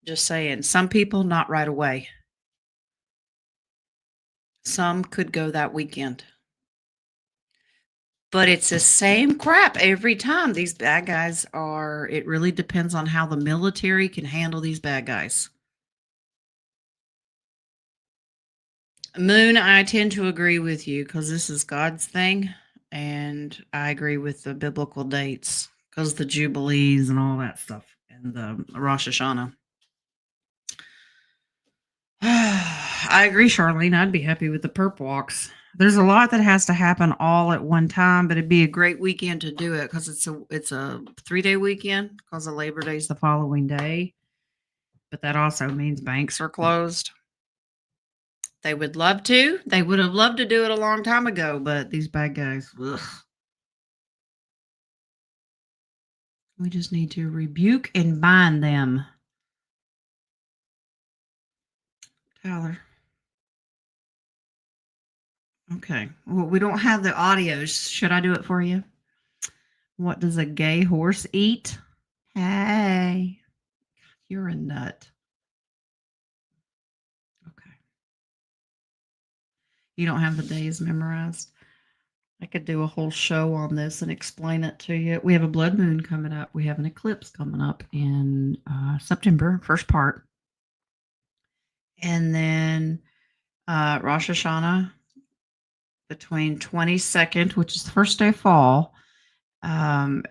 A: Just saying, some people not right away. Some could go that weekend. But it's the same crap every time. These bad guys are, it really depends on how the military can handle these bad guys. Moon, I tend to agree with you because this is God's thing. And I agree with the biblical dates because the Jubilees and all that stuff and the Rosh Hashanah. I agree, Charlene. I'd be happy with the perp walks. There's a lot that has to happen all at one time, but it'd be a great weekend to do it because it's a 3-day weekend because of Labor Day's the following day. But that also means banks are closed. They would love to. They would have loved to do it a long time ago, but these bad guys, ugh. We just need to rebuke and bind them. Tyler. Okay. Well, we don't have the audio. Should I do it for you? What does a gay horse eat? Hey, you're a nut. Okay. You don't have the days memorized? I could do a whole show on this and explain it to you. We have a blood moon coming up. We have an eclipse coming up in September, first part. And then Rosh Hashanah between 22nd, which is the first day of fall, and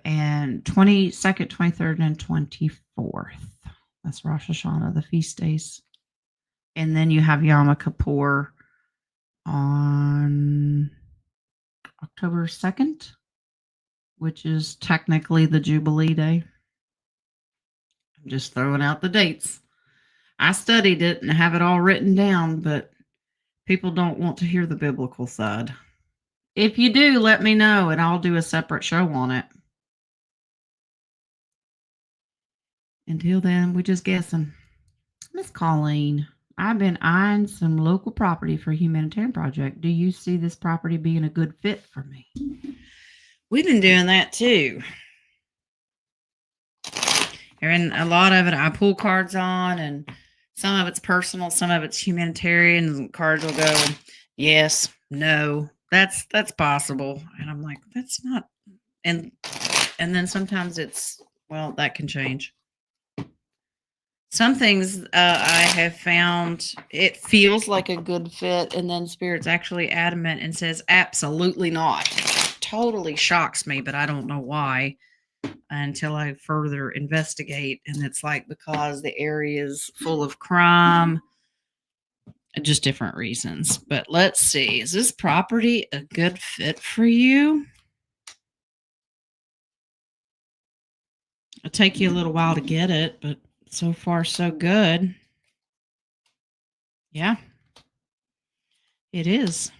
A: 22nd, 23rd, and 24th. That's Rosh Hashanah, the feast days. And then you have Yom Kippur on October 2nd, which is technically the Jubilee Day. I'm just throwing out the dates. I studied it and have it all written down, but people don't want to hear the biblical side. If you do, let me know and I'll do a separate show on it. Until then, we're just guessing. Miss Colleen, I've been eyeing some local property for a humanitarian project. Do you see this property being a good fit for me? We've been doing that too. And a lot of it I pull cards on, and some of it's personal, some of it's humanitarian. And cards will go, yes, no, that's possible. And I'm like, that's not. And then sometimes it's, well, that can change. Some things I have found it feels like a good fit, and then Spirit's actually adamant and says absolutely not. Totally shocks me, but I don't know why until I further investigate. And it's like because the area is full of crime, just different reasons. But let's see, is this property a good fit for you? It'll take you a little while to get it, but so far so good. Yeah, it is.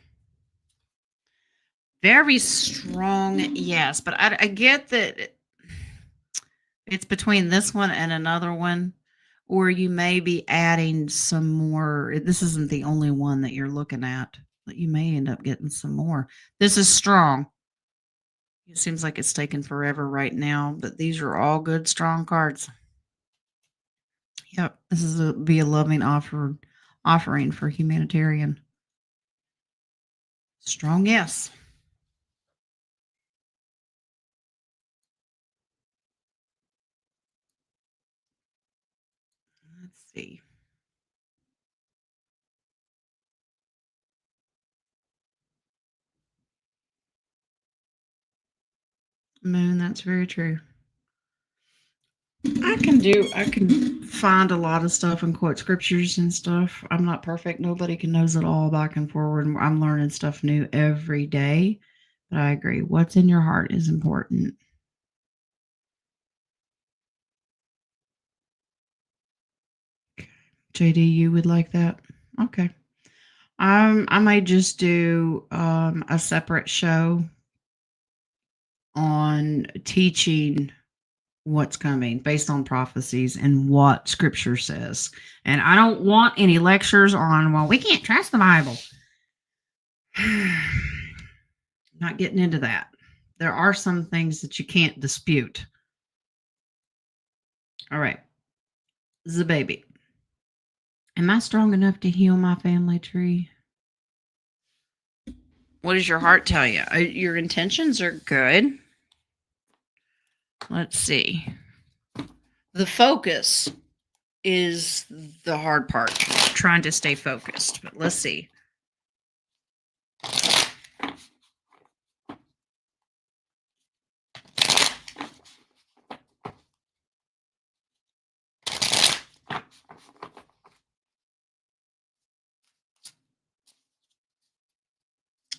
A: Very strong, yes. But I get that it's between this one and another one, or you may be adding some more. This isn't the only one that you're looking at, but you may end up getting some more. This is strong. It seems like it's taking forever right now, but these are all good, strong cards. Yep, this is be a loving offering for humanitarian. Strong, yes. Let's see. Moon, that's very true. I can find a lot of stuff and quote scriptures and stuff. I'm not perfect. Nobody can knows it all back and forward. I'm learning stuff new every day. But I agree. What's in your heart is important. JD, you would like that? Okay. I might just do a separate show on teaching what's coming based on prophecies and what scripture says. And I don't want any lectures on, well, we can't trust the Bible. Not getting into that. There are some things that you can't dispute. All right. The baby. Am I strong enough to heal my family tree? What does your heart tell you? Your intentions are good. Let's see. The focus is the hard part, trying to stay focused. But let's see.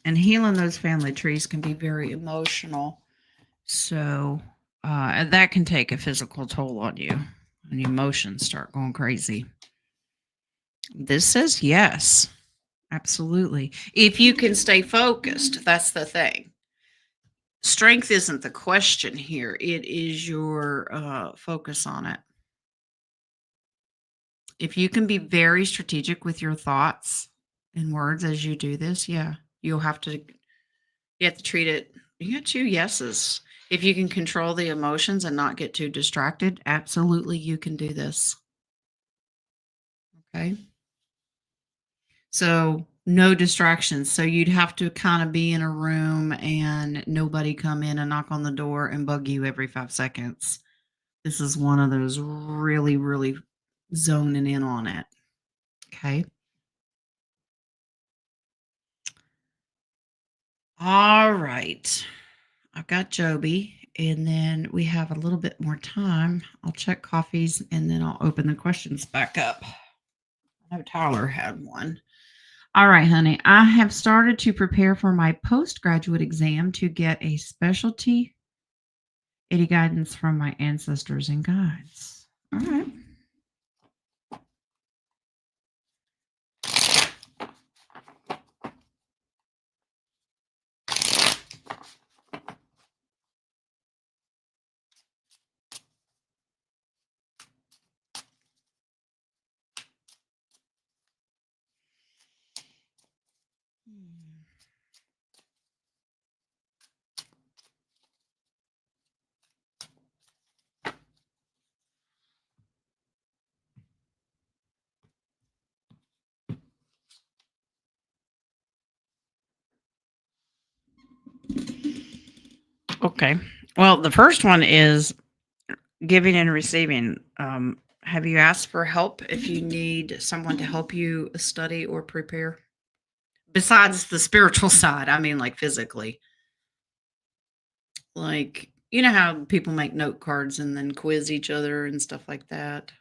A: And healing those family trees can be very emotional. So that can take a physical toll on you when emotions start going crazy. This says yes, absolutely. If you can stay focused, that's the thing. Strength isn't the question here, it is your focus on it. If you can be very strategic with your thoughts and words as you do this, yeah, you have to treat it. You got two yeses. If you can control the emotions and not get too distracted, absolutely you can do this. Okay. So no distractions. So you'd have to kind of be in a room and nobody come in and knock on the door and bug you every 5 seconds. This is one of those really, really zoning in on it. Okay. All right. I've got Joby, and then we have a little bit more time. I'll check coffees and then I'll open the questions back up. I know Tyler had one. All right, honey. I have started to prepare for my postgraduate exam to get a specialty. Any guidance from my ancestors and guides. All right. Okay. Well, the first one is giving and receiving. Have you asked for help if you need someone to help you study or prepare? Besides the spiritual side, I mean, like physically. Like, you know how people make note cards and then quiz each other and stuff like that?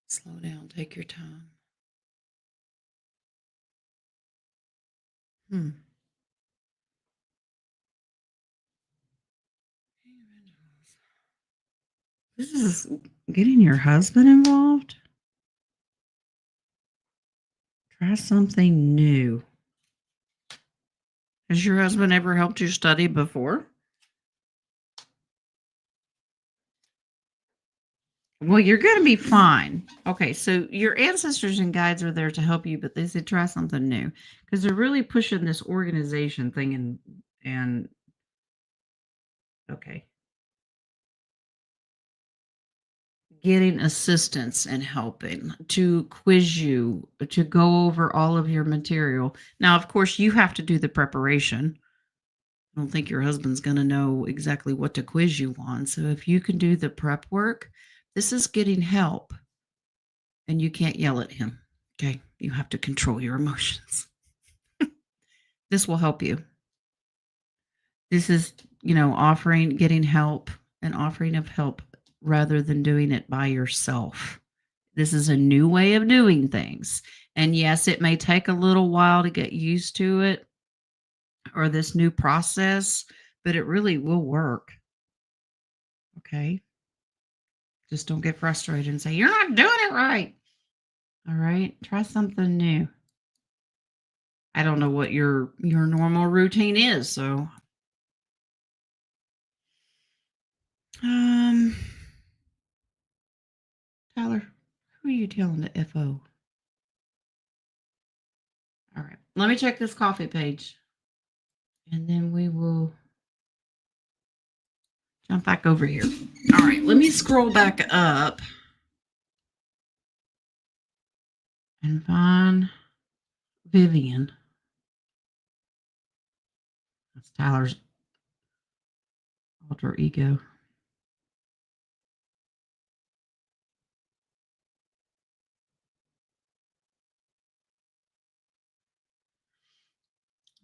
A: Slow down, take your time. Hmm. This is getting your husband involved? Try something new. Has your husband ever helped you study before? Well, you're going to be fine. Okay, so your ancestors and guides are there to help you, but they said try something new because they're really pushing this organization thing and okay, getting assistance and helping to quiz you, to go over all of your material. Now, of course, you have to do the preparation. I don't think your husband's going to know exactly what to quiz you on. So if you can do the prep work, this is getting help. And you can't yell at him. Okay. You have to control your emotions. This will help you. This is, offering, getting help, and offering of help rather than doing it by yourself. This is a new way of doing things. And yes, it may take a little while to get used to it or this new process, but it really will work. Okay. Just don't get frustrated and say, you're not doing it right. All right. Try something new. I don't know what your normal routine is, so Tyler, who are you telling to FO? All right. Let me check this coffee page. And then we will jump back over here. All right, let me scroll back up. and find Vivian. That's Tyler's alter ego.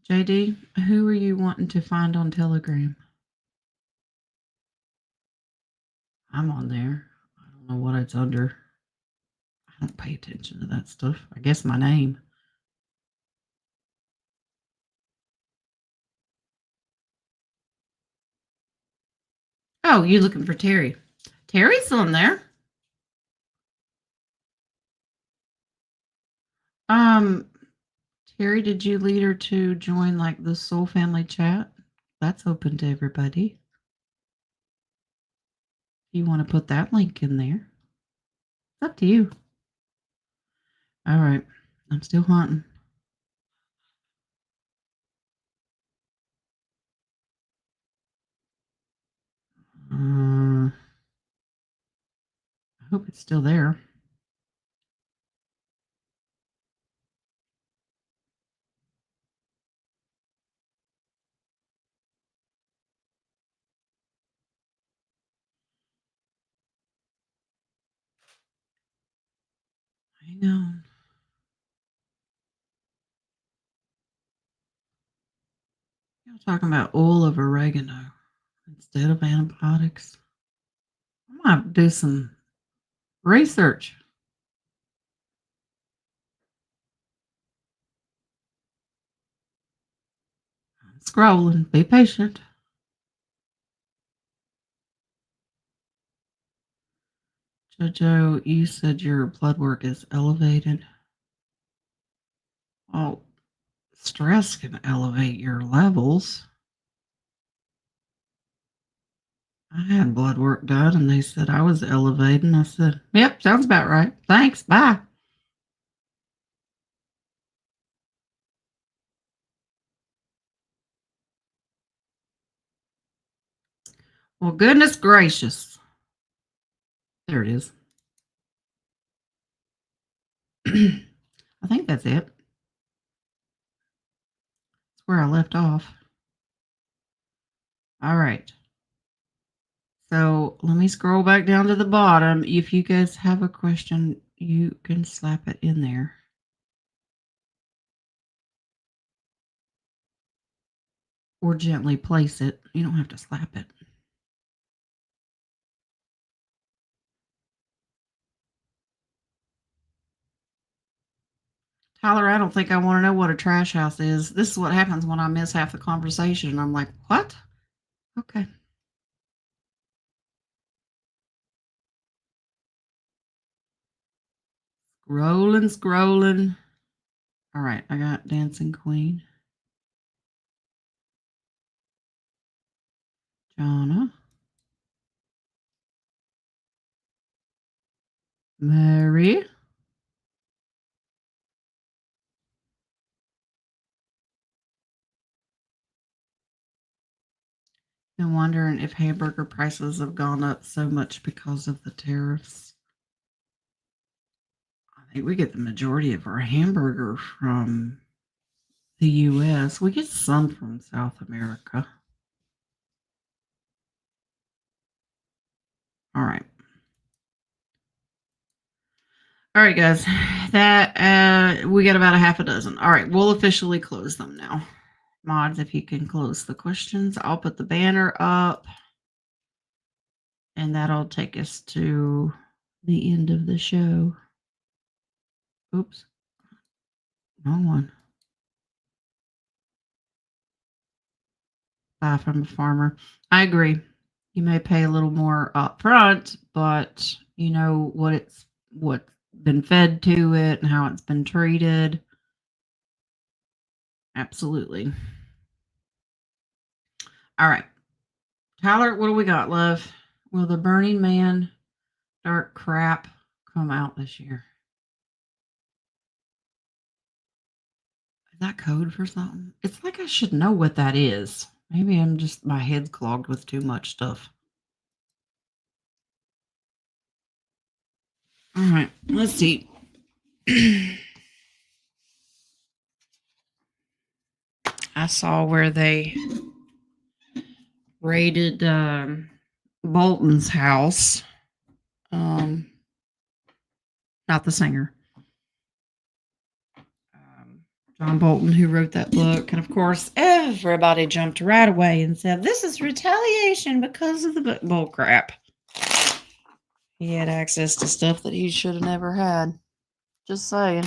A: JD, who are you wanting to find on Telegram? I'm on there. I don't know what it's under. I don't pay attention to that stuff. I guess my name. Oh, you looking for Terry? Terry's on there. Terry, did you lead her to join like the Soul Family chat? That's open to everybody. You want to put that link in there? It's up to you. All right. I'm still hunting. I hope it's still there. Hang on. You're talking about oil of oregano instead of antibiotics. I might have to do some research. I'm scrolling. Be patient. Jojo, you said your blood work is elevated. Oh, stress can elevate your levels. I had blood work done and they said I was elevating. I said, yep, sounds about right. Thanks. Bye. Well, goodness gracious. There it is. I think that's it. That's where I left off. All right. So let me scroll back down to the bottom. If you guys have a question, you can slap it in there. Or gently place it. You don't have to slap it. Tyler, I don't think I want to know what a trash house is. This is what happens when I miss half the conversation. I'm like, what? Okay. Scrolling. All right, I got Dancing Queen. Jonna. Mary. Been wondering if hamburger prices have gone up so much because of the tariffs. I think we get the majority of our hamburger from the US. We get some from South America. All right. All right, guys. That we got about a half a dozen. All right, we'll officially close them now. Mods, if you can close the questions, I'll put the banner up. And that'll take us to the end of the show. Oops. Wrong one. Buy from a farmer. I agree. You may pay a little more up front, but you know what's been fed to it and how it's been treated. Absolutely. All right. Tyler, what do we got, love? Will the Burning Man Dark Crap come out this year? Is that code for something? It's like I should know what that is. Maybe I'm just, my head's clogged with too much stuff. All right, let's see. I saw where they raided Bolton's house. Not the singer. John Bolton, who wrote that book. And of course, everybody jumped right away and said, this is retaliation because of the book. Bull crap. He had access to stuff that he should have never had. Just saying.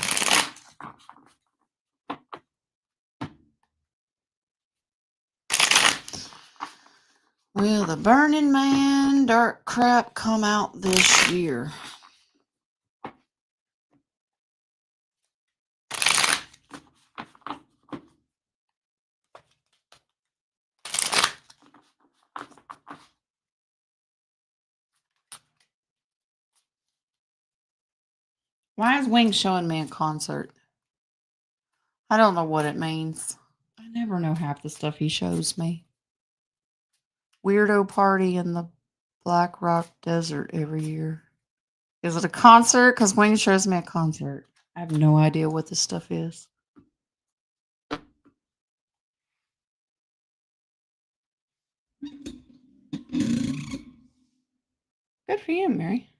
A: Will the Burning Man dark crap come out this year? Why is Wing showing me a concert? I don't know what it means. I never know half the stuff he shows me. Weirdo party in the Black Rock Desert every year. Is it a concert? Because Wayne shows me a concert. I have no idea what this stuff is. Good for you, Mary.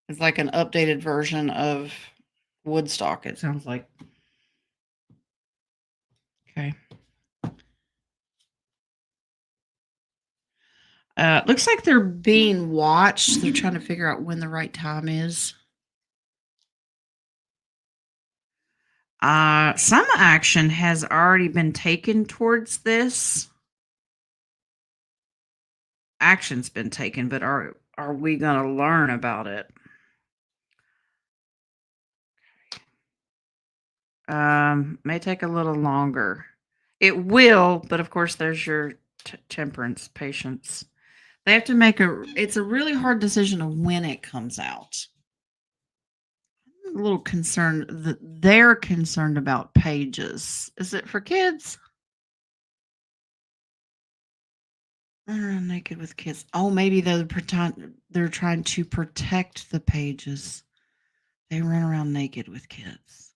A: It's like an updated version of Woodstock, it sounds like. Okay. Looks like they're being watched. They're trying to figure out when the right time is. Some action has already been taken towards this. Action's been taken, but are we going to learn about it? May take a little longer. It will, but of course, there's your temperance, patience. They have to make it's a really hard decision of when it comes out. I'm a little concerned that they're concerned about pages. Is it for kids? Naked with kids. Oh, maybe they're trying to protect the pages. They run around naked with kids.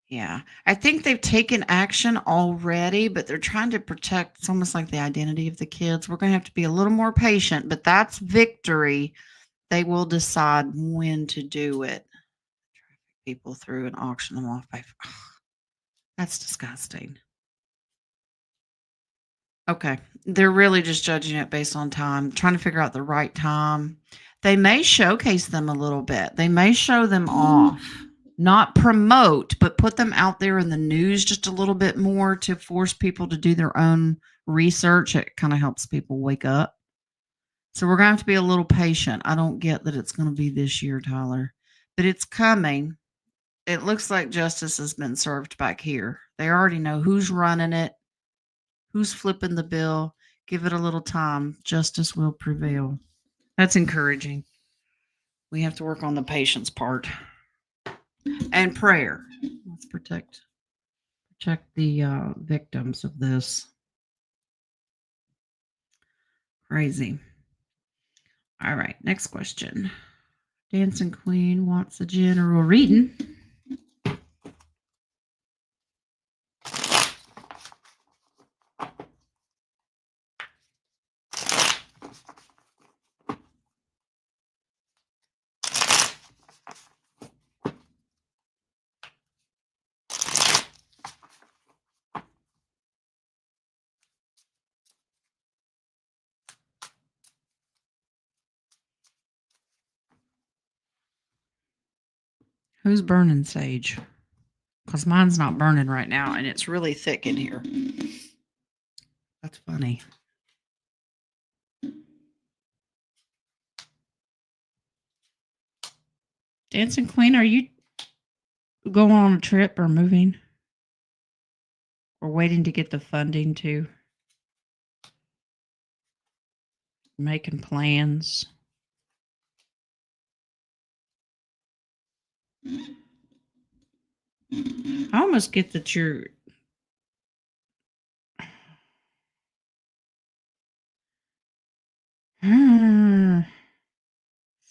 A: Yeah. I think they've taken action already, but they're trying to protect, it's almost like the identity of the kids. We're going to have to be a little more patient, but that's victory. They will decide when to do it. Traffic people through and auction them off by. That's disgusting. Okay. They're really just judging it based on time, trying to figure out the right time. They may showcase them a little bit. They may show them off, not promote, but put them out there in the news just a little bit more to force people to do their own research. It kind of helps people wake up. So we're going to have to be a little patient. I don't get that it's going to be this year, Tyler, but it's coming. It looks like justice has been served back here. They already know who's running it, who's flipping the bill. Give it a little time. Justice will prevail. That's encouraging. We have to work on the patience part and prayer. Let's protect the victims of this. Crazy. All right, next question. Dancing Queen wants a general reading. Who's burning sage? Because mine's not burning right now, and it's really thick in here. That's funny. Dancing Queen, are you going on a trip or moving? Or waiting to get the funding to making plans? I almost get that you're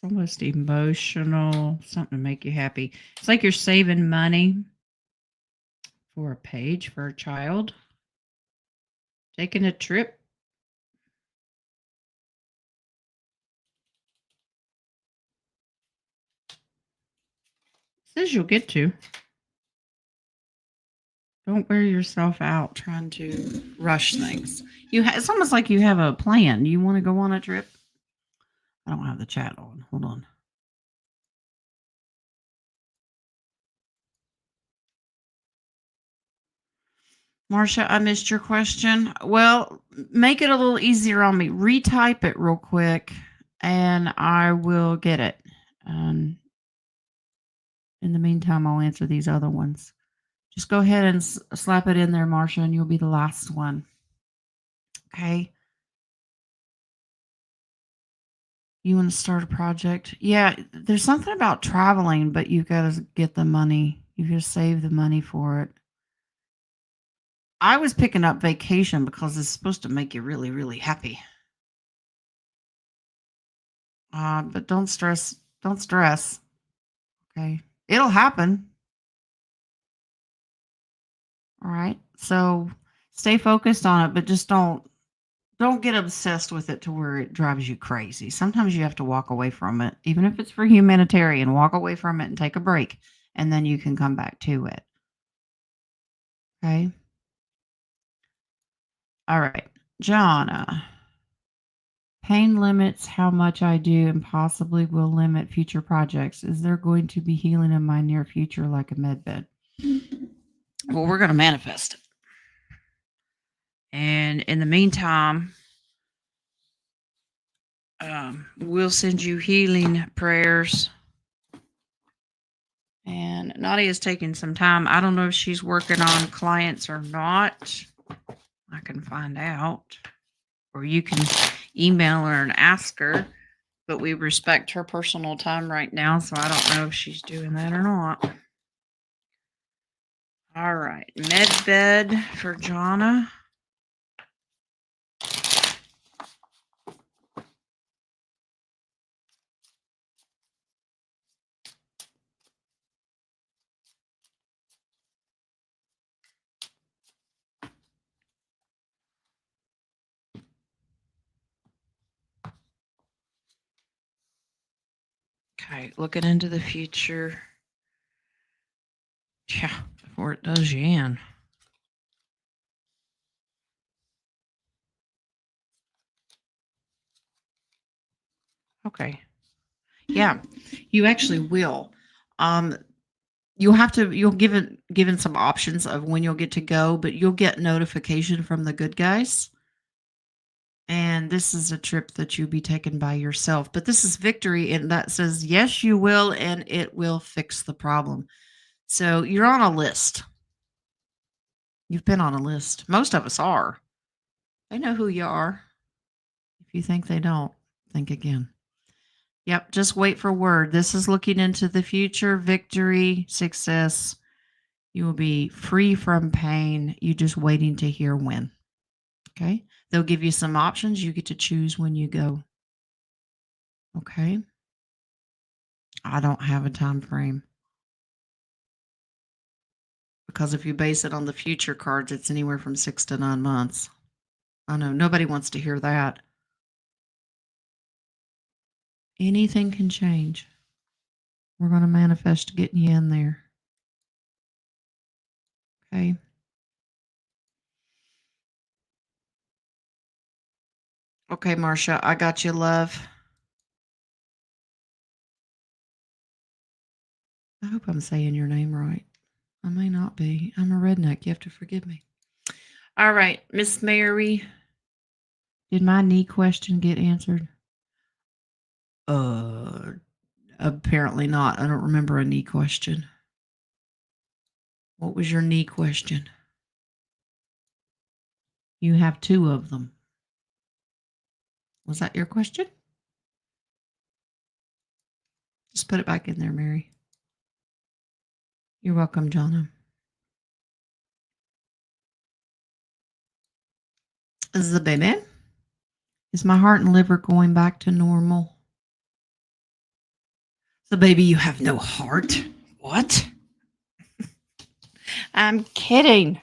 B: It's almost emotional, something to make you happy. It's like you're saving money for a page for a child, taking a trip. Says you'll get to. Don't wear yourself out trying to rush things. It's almost like you have a plan. You want to go on a trip? I don't have the chat on. Hold on. Marcia, I missed your question. Well, make it a little easier on me. Retype it real quick, and I will get it. In the meantime, I'll answer these other ones. Just go ahead and slap it in there, Marcia, and you'll be the last one. Okay. You want to start a project? Yeah, there's something about traveling, but you've got to get the money. You've got to save the money for it. I was picking up vacation because it's supposed to make you really, really happy. But don't stress. Don't stress. Okay. It'll happen. All right. So stay focused on it, but just don't get obsessed with it to where it drives you crazy. Sometimes you have to walk away from it, even if it's for humanitarian, walk away from it and take a break, and then you can come back to it. Okay. All right. Jonna. Pain limits how much I do and possibly will limit future projects. Is there going to be healing in my near future like a med bed? Well, we're going to manifest it. And in the meantime, we'll send you healing prayers. And Nadia's taking some time. I don't know if she's working on clients or not. I can find out. Or you can email her and ask her. But we respect her personal time right now, so I don't know if she's doing that or not. All right. Med bed for Jonna. Okay, looking into the future. Yeah, before it does you in. Okay. Yeah, you actually will. You'll given some options of when you'll get to go, but you'll get notification from the good guys. And this is a trip that you'll be taken by yourself. But this is victory, and that says yes, you will, and it will fix the problem. So you're on a list. You've been on a list. Most of us are. They know who you are. If you think they don't, think again. Yep, just wait for word. This is looking into the future, victory, success. You will be free from pain. You just waiting to hear when. Okay? They'll give you some options. You get to choose when you go. Okay? I don't have a time frame. Because if you base it on the future cards, it's anywhere from 6 to 9 months. I know nobody wants to hear that. Anything can change. We're going to manifest getting you in there. Okay. Okay, Marcia, I got you, love. I hope I'm saying your name right. I may not be. I'm a redneck. You have to forgive me. All right, Miss Mary. Did my knee question get answered? Apparently not. I don't remember a knee question. What was your knee question? You have 2 of them. Was that your question? Just put it back in there, Mary. You're welcome, Jonna. Is the baby? Is my heart and liver going back to normal? So, baby, you have no heart? What? I'm kidding.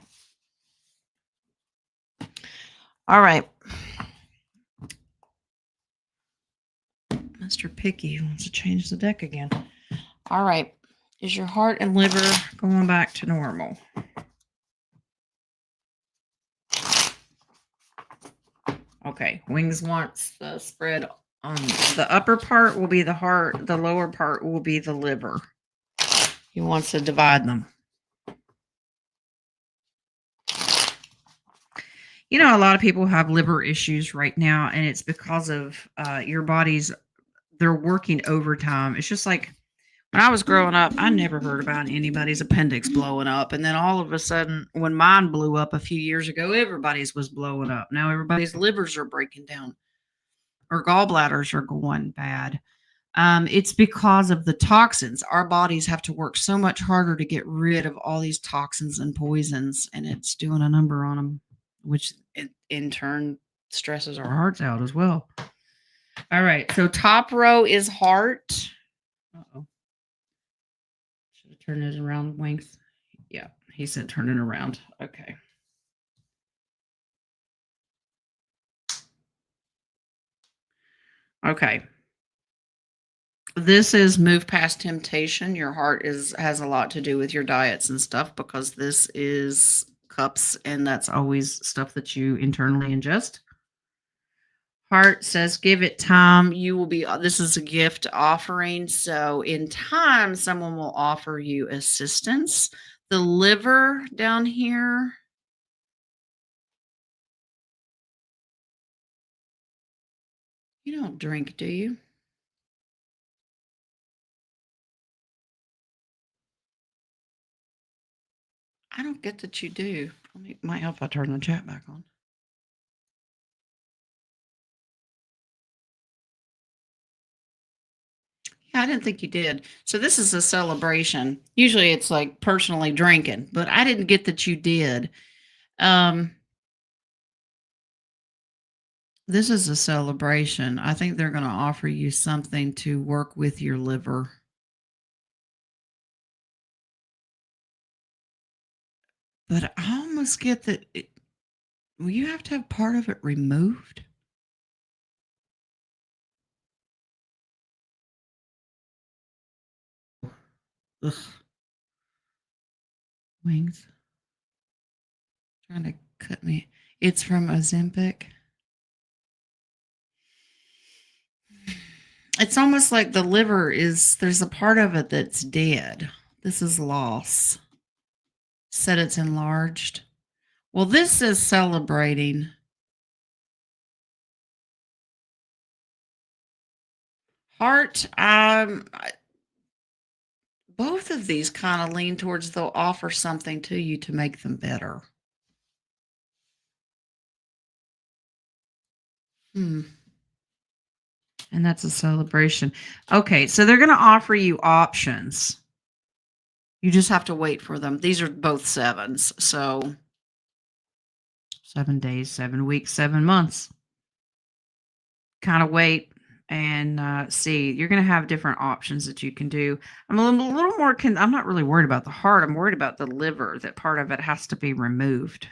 B: All right. Mr. Picky wants to change the deck again. All right. Is your heart and liver going back to normal? Okay. Wings wants the spread on the upper part will be the heart, the lower part will be the liver. He wants to divide them. You know, a lot of people have liver issues right now, and it's because of your body's, they're working overtime. It's just like when I was growing up, I never heard about anybody's appendix blowing up. And then all of a sudden, when mine blew up a few years ago, everybody's was blowing up. Now everybody's livers are breaking down or gallbladders are going bad. It's because of the toxins. Our bodies have to work so much harder to get rid of all these toxins and poisons, and it's doing a number on them, which in turn stresses our hearts out as well. All right, so top row is heart. Uh-oh. Should have turned it around, Wings. Yeah, he said turn it around. Okay. Okay. This is move past temptation. Your heart has a lot to do with your diets and stuff because this is cups and that's always stuff that you internally ingest. Heart says give it time. You will be this is a gift offering, so in time someone will offer you assistance. The liver down here, you don't drink, do you? I don't get that you do. Might help if I turn the chat back on. Yeah, I didn't think you did. So this is a celebration. Usually it's like personally drinking, but I didn't get that you did. This is a celebration. I think they're going to offer you something to work with your liver. But I almost get that will you have to have part of it removed? Ugh. Wings. Trying to cut me. It's from Ozempic. It's almost like the liver there's a part of it that's dead. This is loss. Said it's enlarged. Well, this is celebrating. Heart, both of these kind of lean towards they'll offer something to you to make them better. And that's a celebration. Okay, so they're going to offer you options. You just have to wait for them. These are both sevens. So 7 days, 7 weeks, 7 months. Kind of wait and see. You're going to have different options that you can do. I'm a little more, I'm not really worried about the heart. I'm worried about the liver, that part of it has to be removed.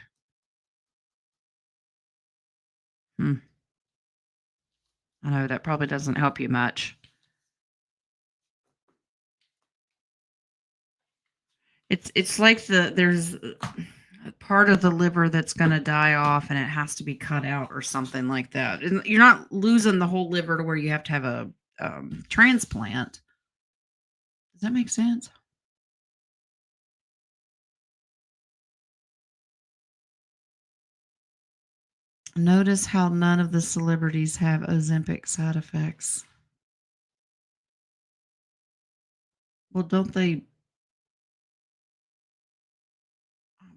B: I know that probably doesn't help you much. It's like there's a part of the liver that's going to die off and it has to be cut out or something like that. And you're not losing the whole liver to where you have to have a transplant. Does that make sense? Notice how none of the celebrities have Ozempic side effects. Well, don't they?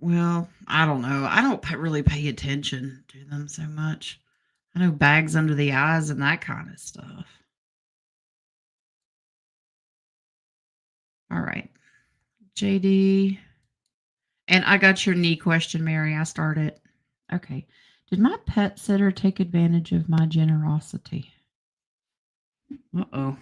B: Well, I don't know. I don't really pay attention to them so much. I know bags under the eyes and that kind of stuff. All right. JD. And I got your knee question, Mary. I started. Okay. Did my pet sitter take advantage of my generosity? Uh-oh.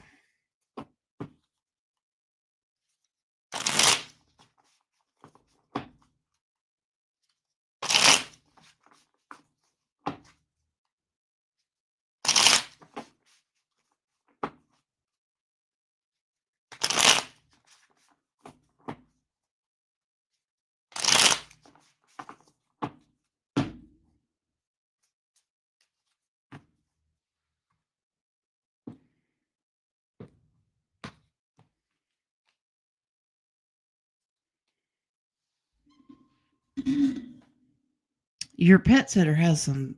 B: Your pet sitter has some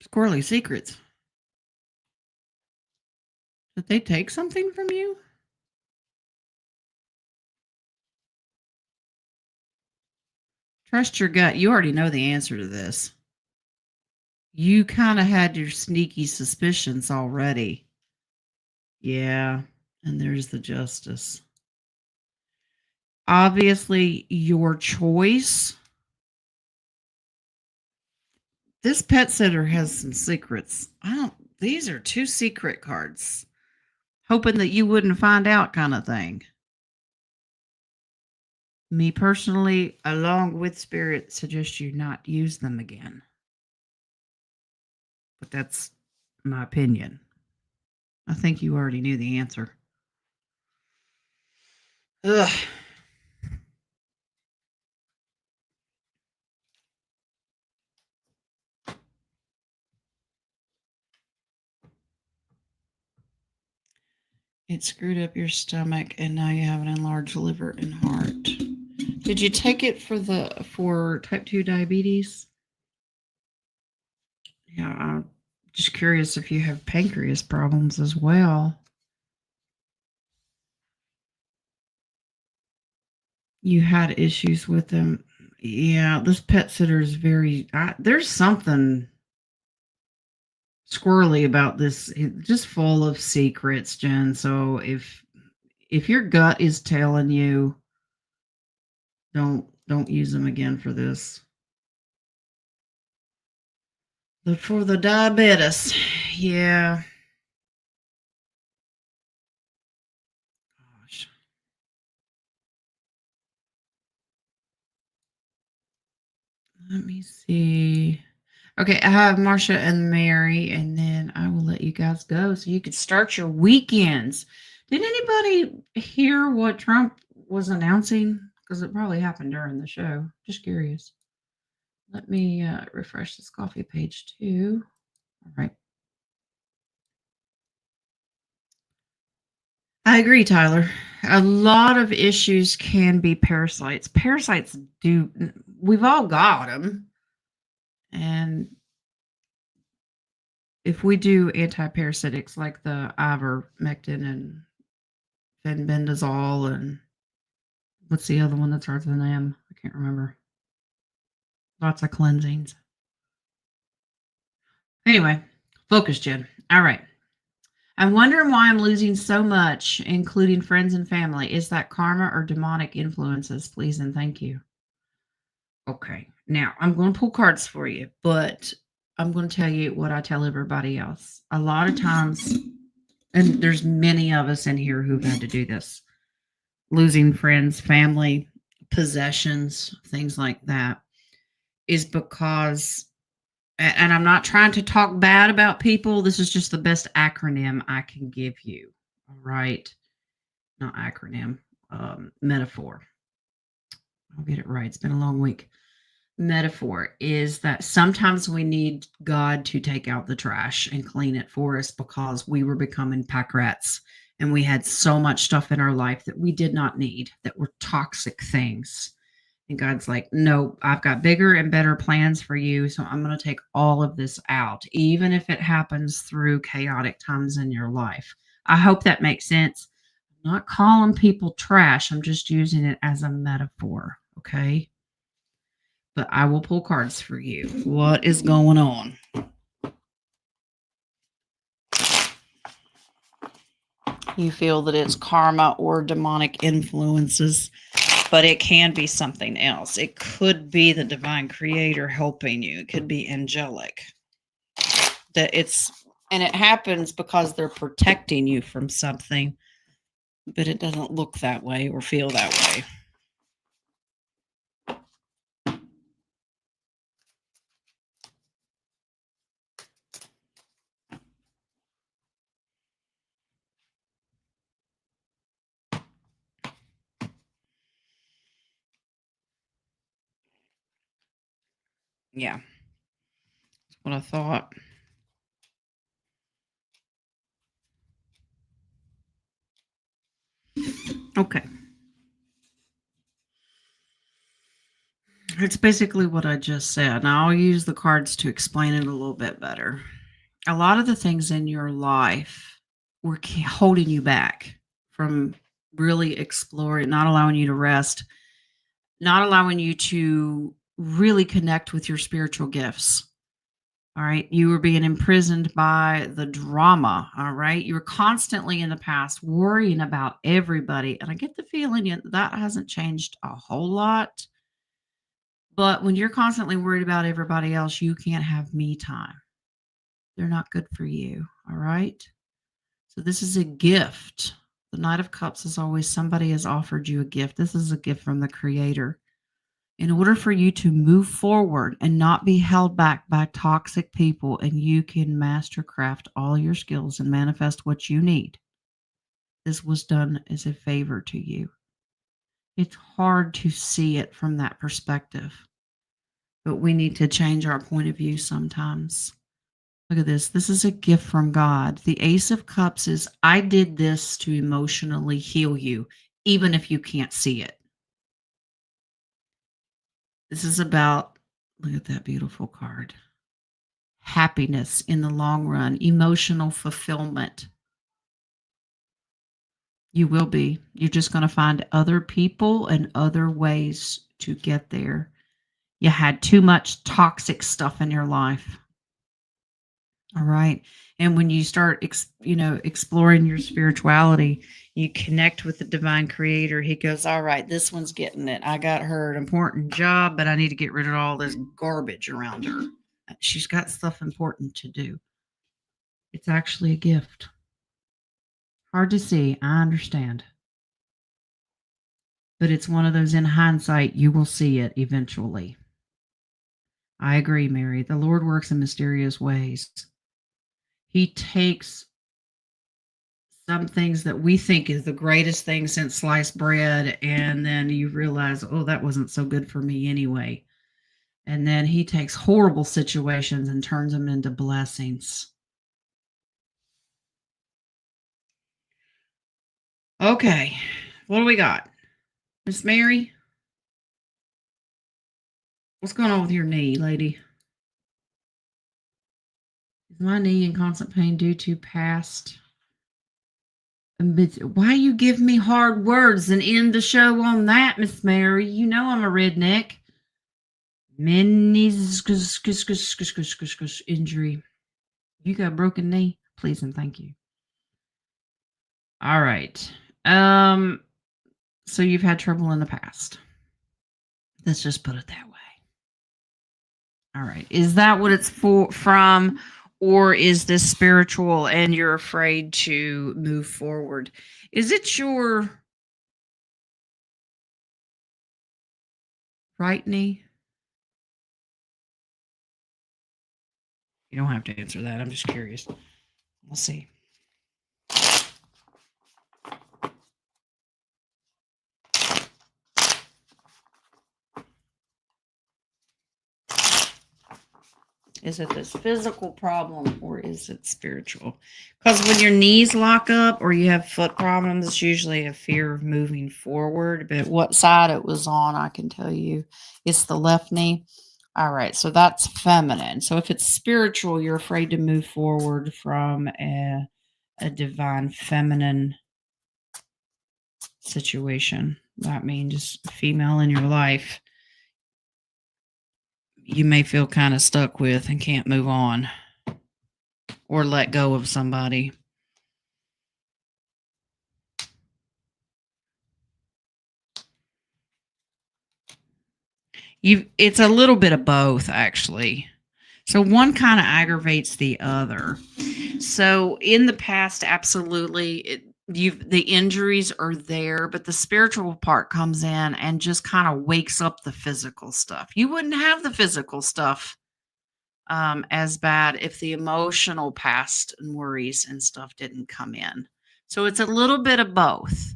B: squirrely secrets. Did they take something from you? Trust your gut. You already know the answer to this. You kind of had your sneaky suspicions already. Yeah. And there's the justice. Obviously, your choice. This pet sitter has some secrets. These are 2 secret cards. Hoping that you wouldn't find out, kind of thing. Me personally, along with spirit, suggest you not use them again. But that's my opinion. I think you already knew the answer. Ugh. It screwed up your stomach, and now you have an enlarged liver and heart. Did you take it for type 2 diabetes? Yeah, I'm just curious if you have pancreas problems as well. You had issues with them. Yeah, this pet sitter is very. There's something squirrely about this. It's just full of secrets, Jen. So if your gut is telling you, don't use them again for this. But for the diabetes, yeah. Gosh. Let me see. Okay, I have Marcia and Mary, and then I will let you guys go so you could start your weekends. Did anybody hear what Trump was announcing? Because it probably happened during the show. Just curious. Let me refresh this coffee page too. All right. I agree, Tyler. A lot of issues can be parasites. Parasites do, we've all got them. And if we do antiparasitics like the ivermectin and fenbendazole and what's the other one that starts with an M? I can't remember. Lots of cleansings. Anyway, focus, Jen. All right. I'm wondering why I'm losing so much, including friends and family. Is that karma or demonic influences? Please and thank you. Okay. Now I'm going to pull cards for you, but I'm going to tell you what I tell everybody else. A lot of times, and there's many of us in here who've had to do this, losing friends, family, possessions, things like that, is because, and I'm not trying to talk bad about people. This is just the best acronym I can give you. All right. Not acronym, metaphor. I'll get it right. It's been a long week. Metaphor is that sometimes we need God to take out the trash and clean it for us because we were becoming pack rats and we had so much stuff in our life that we did not need, that were toxic things. And God's like, no, I've got bigger and better plans for you. So I'm going to take all of this out, even if it happens through chaotic times in your life. I hope that makes sense. I'm not calling people trash. I'm just using it as a metaphor. Okay. But I will pull cards for you. What is going on? You feel that it's karma or demonic influences, but it can be something else. It could be the divine creator helping you. It could be angelic. And it happens because they're protecting you from something, but it doesn't look that way or feel that way. Yeah, that's what I thought. Okay. It's basically what I just said. Now I'll use the cards to explain it a little bit better. A lot of the things in your life were holding you back from really exploring, not allowing you to rest, not allowing you to really connect with your spiritual gifts. All right. You were being imprisoned by the drama. All right. You were constantly in the past worrying about everybody. And I get the feeling that hasn't changed a whole lot. But when you're constantly worried about everybody else, you can't have me time. They're not good for you. All right. So this is a gift. The Knight of Cups is always somebody has offered you a gift. This is a gift from the Creator. In order for you to move forward and not be held back by toxic people, and you can mastercraft all your skills and manifest what you need, this was done as a favor to you. It's hard to see it from that perspective, but we need to change our point of view sometimes. Look at this. This is a gift from God. The Ace of Cups is, I did this to emotionally heal you, even if you can't see it. This is about, look at that beautiful card. Happiness in the long run, emotional fulfillment. You will be. You're just going to find other people and other ways to get there. You had too much toxic stuff in your life. All right. And when you start, exploring your spirituality, you connect with the divine creator. He goes, all right, this one's getting it. I got her an important job, but I need to get rid of all this garbage around her. She's got stuff important to do. It's actually a gift. Hard to see. I understand. But it's one of those, in hindsight, you will see it eventually. I agree, Mary. The Lord works in mysterious ways. He takes some things that we think is the greatest thing since sliced bread, and then you realize, oh, that wasn't so good for me anyway. And then he takes horrible situations and turns them into blessings. Okay, what do we got? Miss Mary? What's going on with your knee, lady? Is my knee in constant pain due to past? Why you give me hard words and end the show on that, Miss Mary? You know I'm a redneck. Many injury. You got a broken knee? Please and thank you. All right. So you've had trouble in the past. Let's just put it that way. All right. Is that what it's from? Or is this spiritual and you're afraid to move forward? Is it your right knee? You don't have to answer that. I'm just curious. We'll see. Is it this physical problem or is it spiritual? Because when your knees lock up or you have foot problems, it's usually a fear of moving forward. But what side it was on, I can tell you it's the left knee. All right, so that's feminine. So if it's spiritual, you're afraid to move forward from a divine feminine situation. That means female in your life you may feel kind of stuck with and can't move on or let go of somebody. It's a little bit of both, actually. So one kind of aggravates the other. So in the past, absolutely, the injuries are there, but the spiritual part comes in and just kind of wakes up the physical stuff. You wouldn't have the physical stuff as bad if the emotional past and worries and stuff didn't come in. So it's a little bit of both.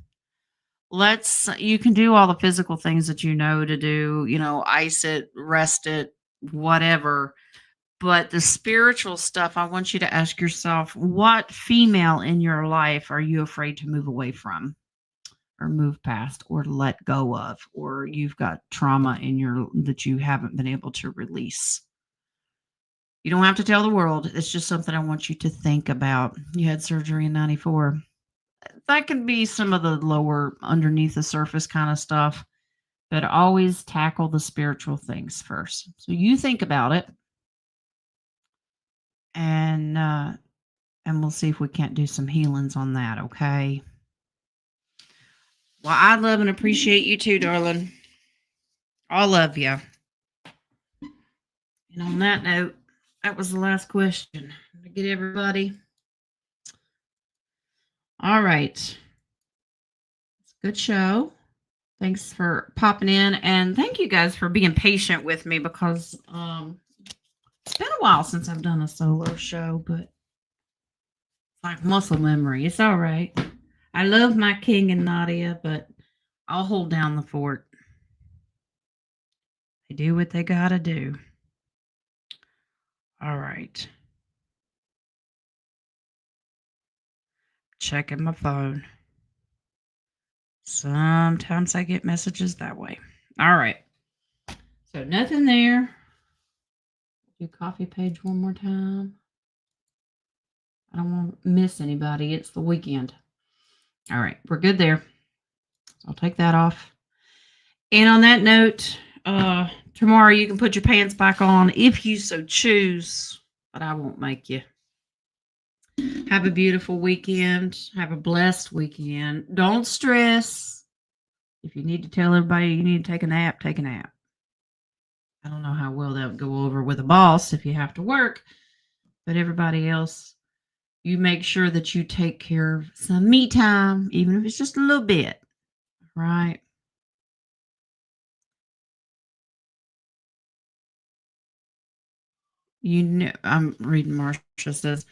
B: You can do all the physical things that you know to do, ice it, rest it, whatever. But the spiritual stuff, I want you to ask yourself, what female in your life are you afraid to move away from? or move past or let go of, or you've got trauma in your that you haven't been able to release. You don't have to tell the world. It's just something I want you to think about. You had surgery in 94. That can be some of the lower underneath the surface kind of stuff, but always tackle the spiritual things first. So you think about it, and we'll see if we can't do some healings on that, okay? Well, I love and appreciate you too, darling. I love you. And on that note, that was the last question. To get everybody. All right. It's a good show. Thanks for popping in, and thank you guys for being patient with me because it's been a while since I've done a solo show, but it's like muscle memory. It's all right. I love my King and Nadia, but I'll hold down the fort. They do what they gotta do. All right. Checking my phone. Sometimes I get messages that way. All right. So nothing there. Do coffee page one more time. I don't want to miss anybody. It's the weekend. All right. We're good there. So I'll take that off. And on that note, tomorrow you can put your pants back on if you so choose, but I won't make you. Have a beautiful weekend. Have a blessed weekend. Don't stress. If you need to tell everybody you need to take a nap, take a nap. I don't know how well that would go over with a boss if you have to work, but everybody else, you make sure that you take care of some me time, even if it's just a little bit, right? You know, I'm reading Marsha says,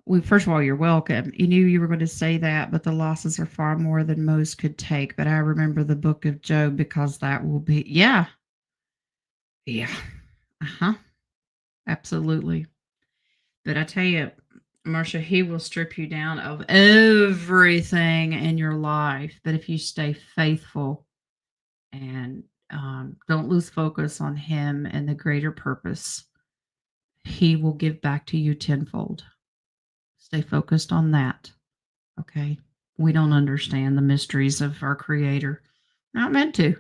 B: well, first of all, you're welcome. You knew you were going to say that, but the losses are far more than most could take. But I remember the book of Job because that will be, yeah. Uh-huh. Absolutely. But I tell you, Marsha, he will strip you down of everything in your life. But if you stay faithful and don't lose focus on him and the greater purpose, he will give back to you tenfold. Stay focused on that. Okay. We don't understand the mysteries of our Creator. Not meant to.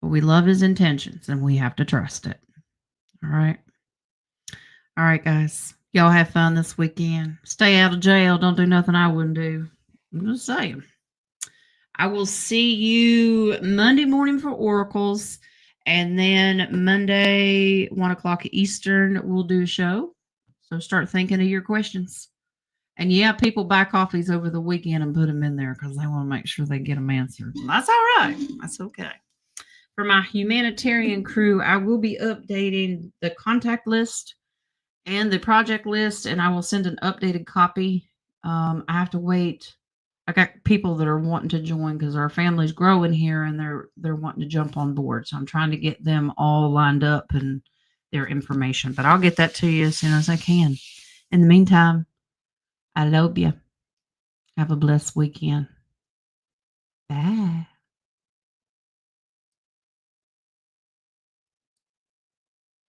B: But we love his intentions and we have to trust it. All right. All right, guys. Y'all have fun this weekend. Stay out of jail. Don't do nothing I wouldn't do. I'm just saying. I will see you Monday morning for oracles. And then Monday, 1 o'clock Eastern, we'll do a show. So start thinking of your questions. And yeah, people buy coffees over the weekend and put them in there because they want to make sure they get them answered. That's all right. That's okay. For my humanitarian crew, I will be updating the contact list and the project list, and I will send an updated copy. I have to wait. I got people that are wanting to join because our family's growing here, and they're wanting to jump on board. So I'm trying to get them all lined up and their information. But I'll get that to you as soon as I can. In the meantime, I love you. Have a blessed weekend. Bye.